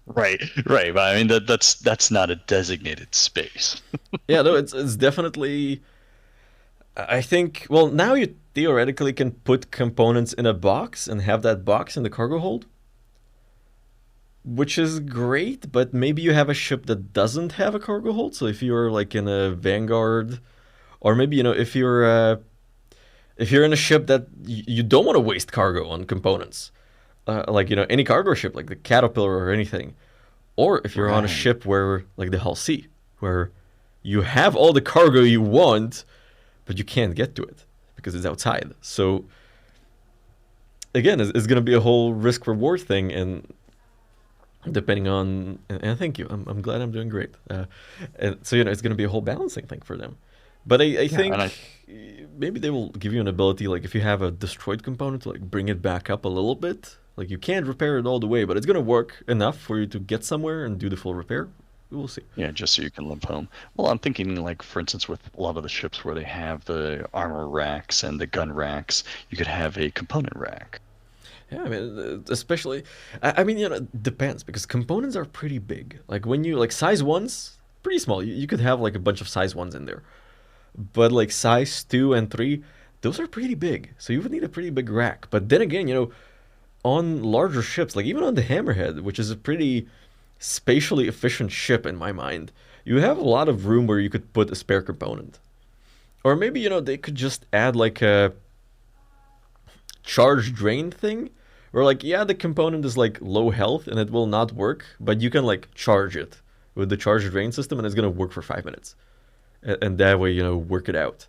Right, right. But I mean, that's not a designated space. Yeah, no, it's definitely. I think. Well, now you theoretically can put components in a box and have that box in the cargo hold, which is great. But maybe you have a ship that doesn't have a cargo hold. So if you're like in a Vanguard, or maybe if you're in a ship that you don't want to waste cargo on components, like any cargo ship like the Caterpillar or anything, or if you're on a Right. ship where like the Hull C, where you have all the cargo you want, but you can't get to it because it's outside. So again, it's going to be a whole risk reward thing, and depending on and thank you, I'm glad I'm doing great. And so it's going to be a whole balancing thing for them. But I Yeah, think and I maybe they will give you an ability, like if you have a destroyed component, to like bring it back up a little bit. Like you can't repair it all the way, but it's gonna work enough for you to get somewhere and do the full repair. We will see. Yeah, just so you can live home. Well, I'm thinking like for instance with a lot of the ships where they have the armor racks and the gun racks, you could have a component rack. Yeah, I mean, especially, I mean, it depends because components are pretty big. Like when you like size ones, pretty small. You could have like a bunch of size ones in there, but like size 2 and 3, those are pretty big. So you would need a pretty big rack. But then again, on larger ships, like even on the Hammerhead, which is a pretty spatially efficient ship in my mind, you have a lot of room where you could put a spare component. Or maybe, they could just add like a charge drain thing, where like, yeah, the component is like low health and it will not work, but you can like charge it with the charge drain system and it's gonna work for 5 minutes. And that way, work it out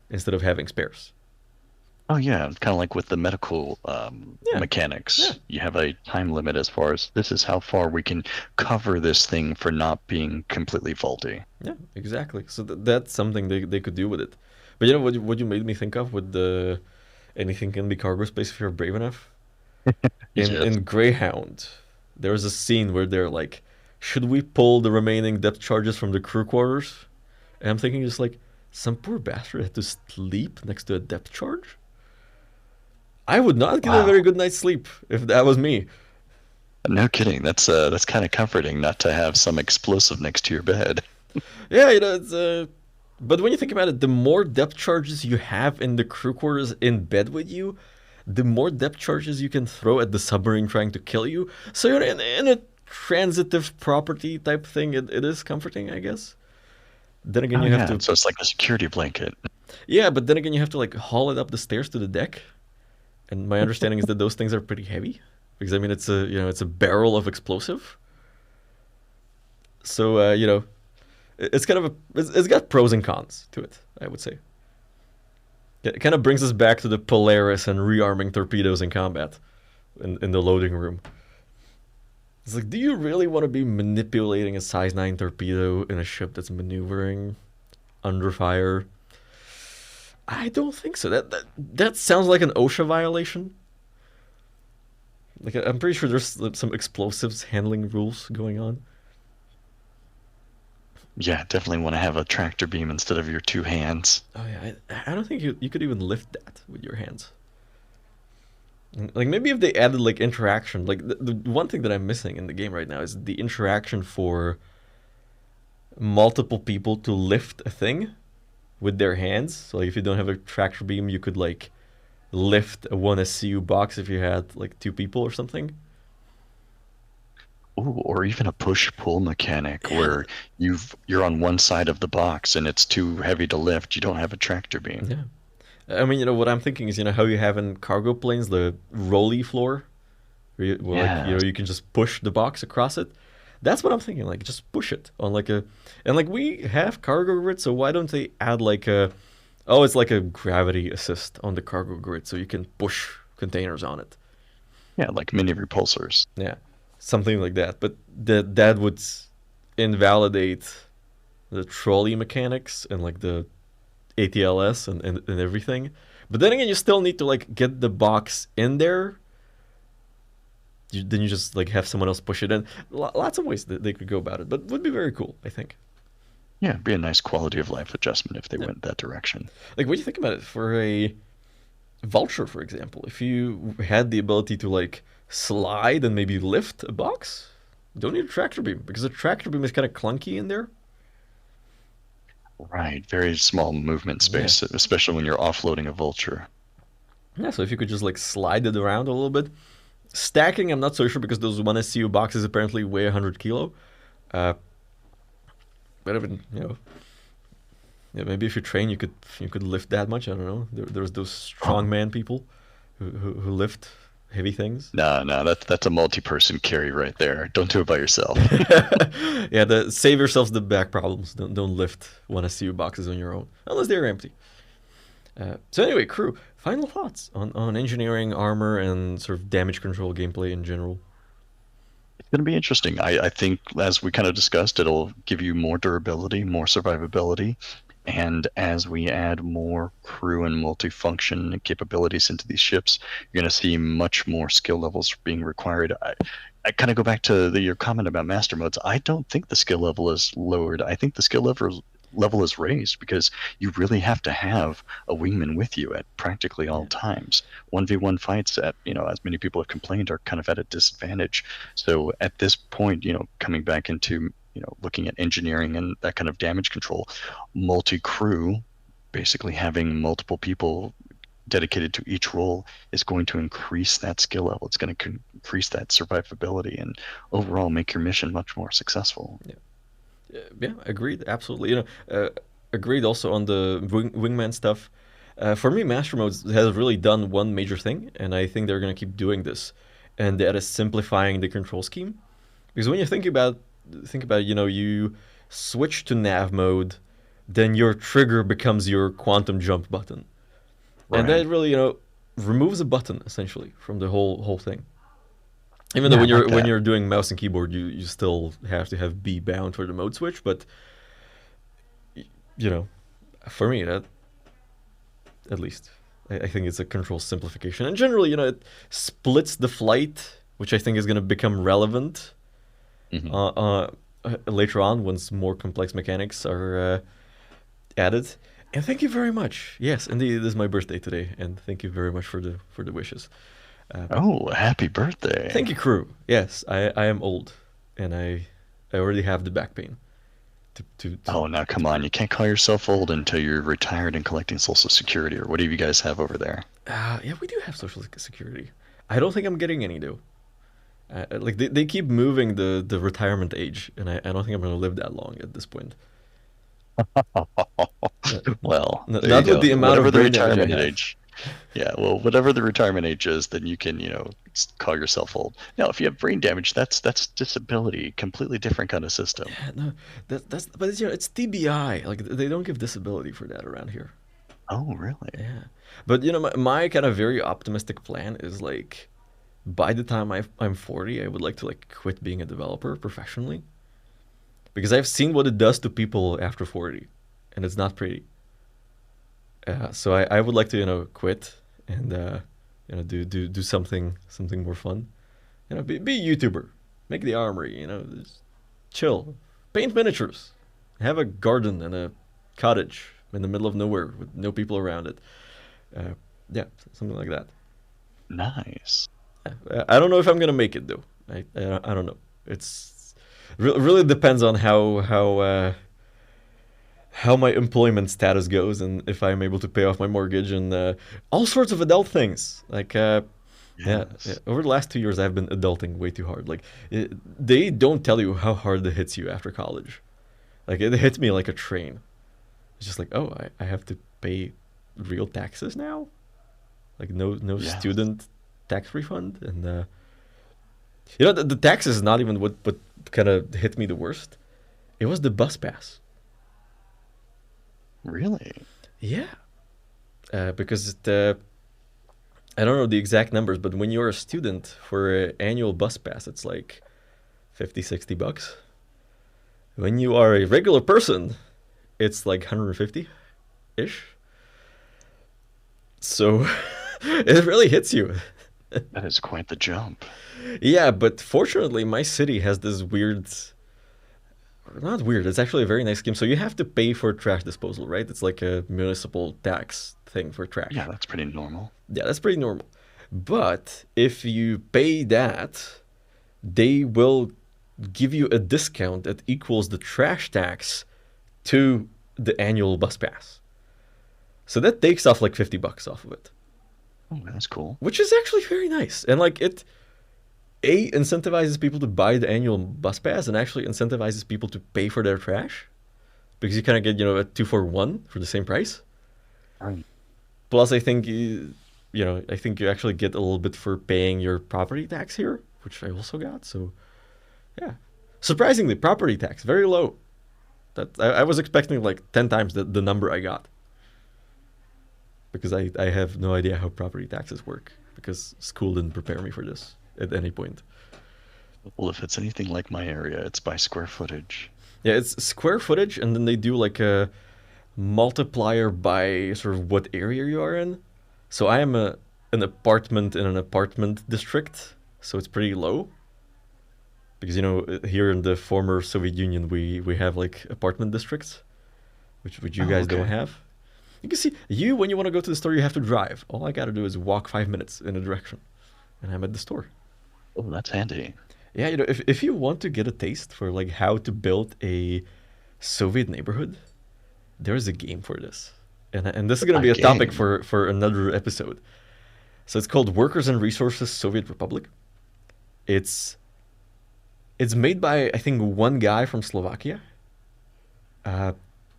instead of having spares. Oh yeah, kind of like with the medical Yeah, mechanics. yeah. You have a time limit as far as this is how far we can cover this thing for not being completely faulty. Yeah, exactly. So that's something they could do with it. But what you made me think of with the anything can be cargo space if you're brave enough? In Yes. in Greyhound, there's a scene where they're like, should we pull the remaining depth charges from the crew quarters? And I'm thinking just like, some poor bastard had to sleep next to a depth charge? I would not get a Wow. very good night's sleep if that was me. No kidding. That's kind of comforting not to have some explosive next to your bed. Yeah, it's but when you think about it, the more depth charges you have in the crew quarters in bed with you, the more depth charges you can throw at the submarine trying to kill you. So in a transitive property type thing, it is comforting, I guess. Then again, Oh you have yeah, to, so it's like a security blanket. yeah, but then again, you have to like haul it up the stairs to the deck. And my understanding is that those things are pretty heavy, because I mean it's a barrel of explosive. So it's kind of it's got pros and cons to it, I would say. It kind of brings us back to the Polaris and rearming torpedoes in combat in the loading room. It's like, do you really want to be manipulating a size 9 torpedo in a ship that's maneuvering under fire? I don't think so. That sounds like an OSHA violation. Like I'm pretty sure there's some explosives handling rules going on. Yeah, definitely want to have a tractor beam instead of your two hands. Oh yeah, I don't think you could even lift that with your hands. Like maybe if they added like interaction, like the one thing that I'm missing in the game right now is the interaction for multiple people to lift a thing with their hands. So like, if you don't have a tractor beam, you could like lift a 1SCU box if you had like 2 people or something. Ooh, or even a push-pull mechanic Yeah. where you're on one side of the box and it's too heavy to lift. You don't have a tractor beam. Yeah. I mean, what I'm thinking is, how you have in cargo planes the rolly floor, where like, Yes. you can just push the box across it. That's what I'm thinking. Like, just push it on like a, and like we have cargo grid, so why don't they add like a, oh, it's like a gravity assist on the cargo grid, so you can push containers on it. Yeah, like mini repulsors. Yeah, something like that. But that would invalidate the trolley mechanics and like the ATLS and everything. But then again, you still need to like get the box in there. Then you just like have someone else push it in. Lots of ways that they could go about it, but would be very cool, I think. Yeah, it'd be a nice quality of life adjustment if they went that direction. Like, what do you think about it for a vulture, for example? If you had the ability to like slide and maybe lift a box, you don't need a tractor beam because a tractor beam is kind of clunky in there. Right, very small movement space, especially when you're offloading a vulture. Yeah, so if you could just like slide it around a little bit. Stacking, I'm not so sure because those 1SCU boxes apparently weigh 100 kilo. But even, yeah, maybe if you train, you could lift that much. I don't know. There's those strongman people who lift heavy things. No, that's a multi-person carry right there. Don't do it by yourself. Yeah, save yourselves the back problems. Don't lift 1SCU boxes on your own unless they're empty. So anyway, crew, final thoughts on engineering, armor, and sort of damage control gameplay in general. It's going to be interesting. I think, as we kind of discussed, it'll give you more durability, more survivability, and as we add more crew and multifunction capabilities into these ships, you're going to see much more skill levels being required. I kind of go back to your comment about master modes. I don't think the skill level is lowered. I think the skill level is raised because you really have to have a wingman with you at practically all times. 1v1 fights, at as many people have complained, are kind of at a disadvantage. So at this point, coming back into looking at engineering and that kind of damage control, multi-crew, basically having multiple people dedicated to each role, is going to increase that skill level. It's going to increase that survivability and overall make your mission much more successful. Yeah, agreed. Absolutely. Agreed also on the wingman stuff. For me, Master Modes has really done one major thing, and I think they're going to keep doing this, and that is simplifying the control scheme. Because when you think about it, you switch to nav mode, then your trigger becomes your quantum jump button, and that really removes a button essentially from the whole thing. Even though when you're doing mouse and keyboard, you still have to have B bound for the mode switch, but for me, that at least I think it's a control simplification, and generally, it splits the flight, which I think is going to become relevant later on once more complex mechanics are added. And thank you very much. Yes, indeed, it is my birthday today, and thank you very much for the wishes. Happy birthday. Thank you, crew. Yes, I am old, and I already have the back pain. Now come on. You can't call yourself old until you're retired and collecting Social Security, or what do you guys have over there? Yeah, we do have Social Security. I don't think I'm getting any, though. Like, they keep moving the retirement age, and I don't think I'm going to live that long at this point. Well, not with the amount of the retirement age. Yeah, well, whatever the retirement age is, then you can, call yourself old. Now, if you have brain damage, that's disability, completely different kind of system. Yeah, no, but it's TBI. Like, they don't give disability for that around here. Oh, really? Yeah, but my kind of very optimistic plan is like, by the time I'm 40, I would like to like quit being a developer professionally, because I've seen what it does to people after 40, and it's not pretty. So I would like to quit and do something more fun. Be a YouTuber, make the armory. Just chill, paint miniatures, have a garden and a cottage in the middle of nowhere with no people around it. Yeah, something like that. Nice. I don't know if I'm gonna make it though. I don't know. It's really depends on how my employment status goes and if I'm able to pay off my mortgage and all sorts of adult things. Like, yes. yeah, over the last 2 years, I've been adulting way too hard. Like, they don't tell you how hard it hits you after college. Like, it hits me like a train. It's just like, oh, I have to pay real taxes now? Like, no student tax refund? And, the taxes is not even what kind of hit me the worst, it was the bus pass. Really? Yeah, because I don't know the exact numbers, but when you're a student for an annual bus pass, it's like 50, $60. When you are a regular person, it's like 150-ish. So it really hits you. That is quite the jump. Yeah, but fortunately, my city has this weird, not weird, it's actually a very nice scheme. So you have to pay for trash disposal, right? It's like a municipal tax thing for trash. Yeah, that's pretty normal. Yeah, that's pretty normal. But if you pay that, they will give you a discount that equals the trash tax to the annual bus pass. So that takes off like $50 off of it, Oh, that's cool. which is actually very nice. And like it incentivizes people to buy the annual bus pass and actually incentivizes people to pay for their trash because you kind of get, a 2 for 1 for the same price. Right. Plus, I think I think you actually get a little bit for paying your property tax here, which I also got. So, yeah, surprisingly, property tax very low. That I was expecting like 10 times the number I got because I have no idea how property taxes work because school didn't prepare me for this at any point. Well, if it's anything like my area, it's by square footage. Yeah, it's square footage, and then they do like a multiplier by sort of what area you are in. So I am an apartment in an apartment district, so it's pretty low. Because here in the former Soviet Union we have like apartment districts, which you Oh, guys don't okay. have. You can see when you want to go to the store you have to drive. All I gotta do is walk 5 minutes in a direction, and I'm at the store. Oh, that's handy. Yeah, if you want to get a taste for like how to build a Soviet neighborhood, there's a game for this, and this is gonna A be a topic game. for another episode. So it's called Workers and Resources Soviet Republic. It's it's made by I think one guy from Slovakia, uh,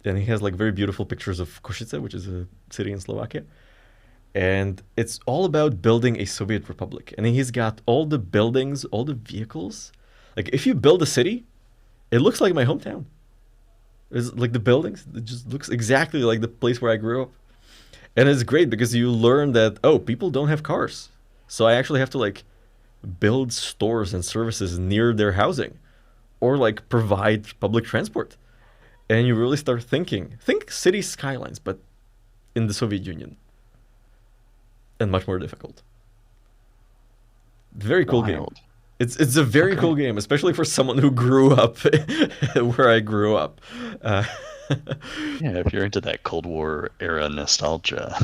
and he has like very beautiful pictures of Košice, which is a city in Slovakia, and it's all about building a Soviet republic. And he's got all the buildings, all the vehicles. Like if you build a city, it looks like my hometown. It's like the buildings, it just looks exactly like the place where I grew up. And it's great because you learn that people don't have cars. So I actually have to like build stores and services near their housing or like provide public transport. And you really start think city skylines, but in the Soviet Union, and much more difficult. Very cool game. Wild. It's a very Okay. cool game, especially for someone who grew up where I grew up. Uh, Yeah, if you're into that Cold War era nostalgia.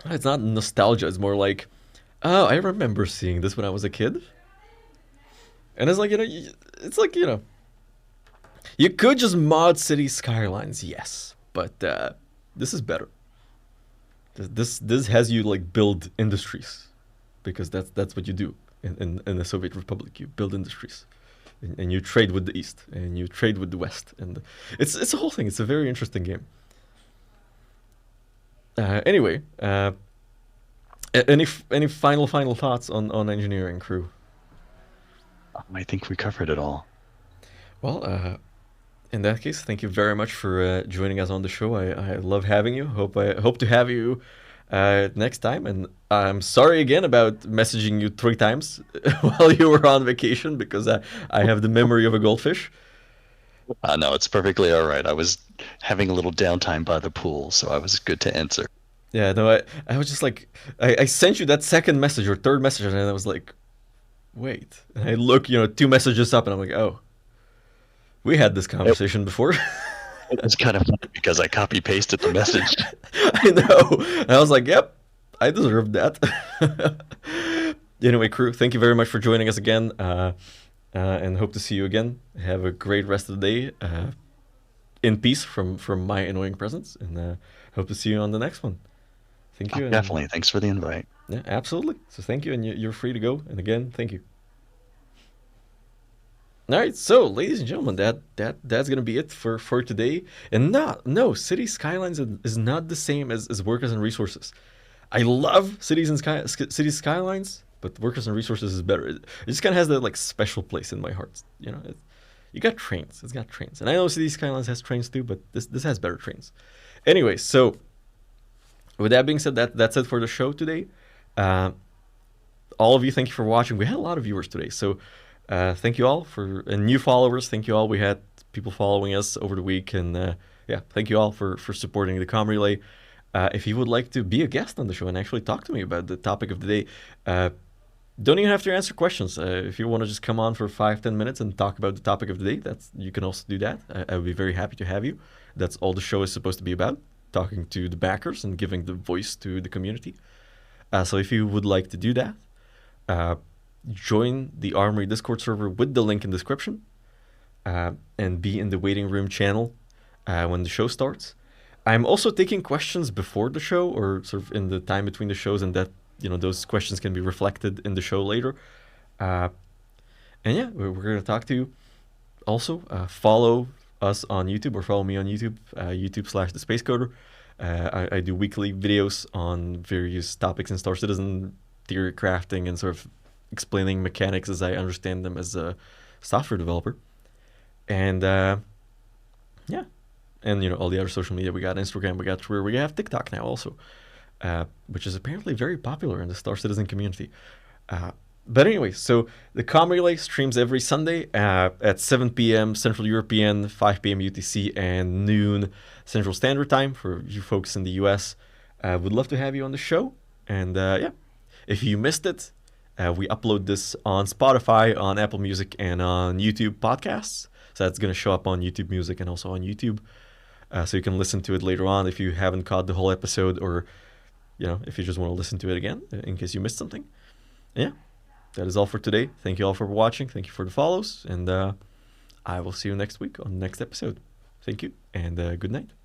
it's not nostalgia. It's more like, oh, I remember seeing this when I was a kid. And it's like it's like you could just mod city skylines, yes, but this is better. This has you like build industries because that's what you do in the Soviet Republic. You build industries, and you trade with the East and you trade with the West, and it's a whole thing. It's a very interesting game. Anyway, any final thoughts on engineering crew? I think we covered it all. Well, in that case, thank you very much for joining us on the show. I love having you. I hope to have you next time. And I'm sorry again about messaging you 3 times while you were on vacation because I have the memory of a goldfish. No, it's perfectly all right. I was having a little downtime by the pool, so I was good to answer. Yeah, no, I was just like, I sent you that second message or third message, and I was like, wait. And I look, 2 messages up, and I'm like, oh, we had this conversation before. It was kind of funny because I copy pasted the message. I know. And I was like, yep, I deserved that. Anyway, crew, thank you very much for joining us again, and hope to see you again. Have a great rest of the day, in peace from my annoying presence, and hope to see you on the next one. Thank you. And, Definitely. Thanks for the invite. yeah, absolutely. So thank you, and you're free to go. And again, thank you. All right, so ladies and gentlemen, that's gonna be it for today. And no, City Skylines is not the same as Workers and Resources. I love City Skylines, but Workers and Resources is better. It just kind of has that like special place in my heart. You know, you got trains. It's got trains, and I know Cities Skylines has trains too, but this has better trains. Anyway, so with that being said, that's it for the show today. All of you, thank you for watching. We had a lot of viewers today, so thank you all and new followers. Thank you all. We had people following us over the week, and yeah, thank you all for supporting the Comm Relay. If you would like to be a guest on the show and actually talk to me about the topic of the day, don't even have to answer questions. If you want to just come on for 5-10 minutes and talk about the topic of the day, you can also do that. I would be very happy to have you. That's all the show is supposed to be about, talking to the backers and giving the voice to the community. So if you would like to do that, join the Armory Discord server with the link in the description, and be in the waiting room channel when the show starts. I'm also taking questions before the show, or sort of in the time between the shows, and that those questions can be reflected in the show later. And yeah, we're going to talk to you. Also, follow us on YouTube, or follow me on YouTube, YouTube/The Space Coder. I do weekly videos on various topics in Star Citizen, theory crafting, and sort of explaining mechanics as I understand them as a software developer. And yeah, and all the other social media. We got Instagram, we got Twitter, we have TikTok now also, which is apparently very popular in the Star Citizen community. But anyway, so the Comm Relay streams every Sunday at 7 p.m. Central European, 5 p.m. UTC, and noon Central Standard Time for you folks in the US. Would love to have you on the show. And yeah, if you missed it, we upload this on Spotify, on Apple Music, and on YouTube podcasts. So that's going to show up on YouTube Music and also on YouTube. So you can listen to it later on if you haven't caught the whole episode, or if you just want to listen to it again in case you missed something. Yeah, that is all for today. Thank you all for watching. Thank you for the follows, and I will see you next week on the next episode. Thank you, and good night.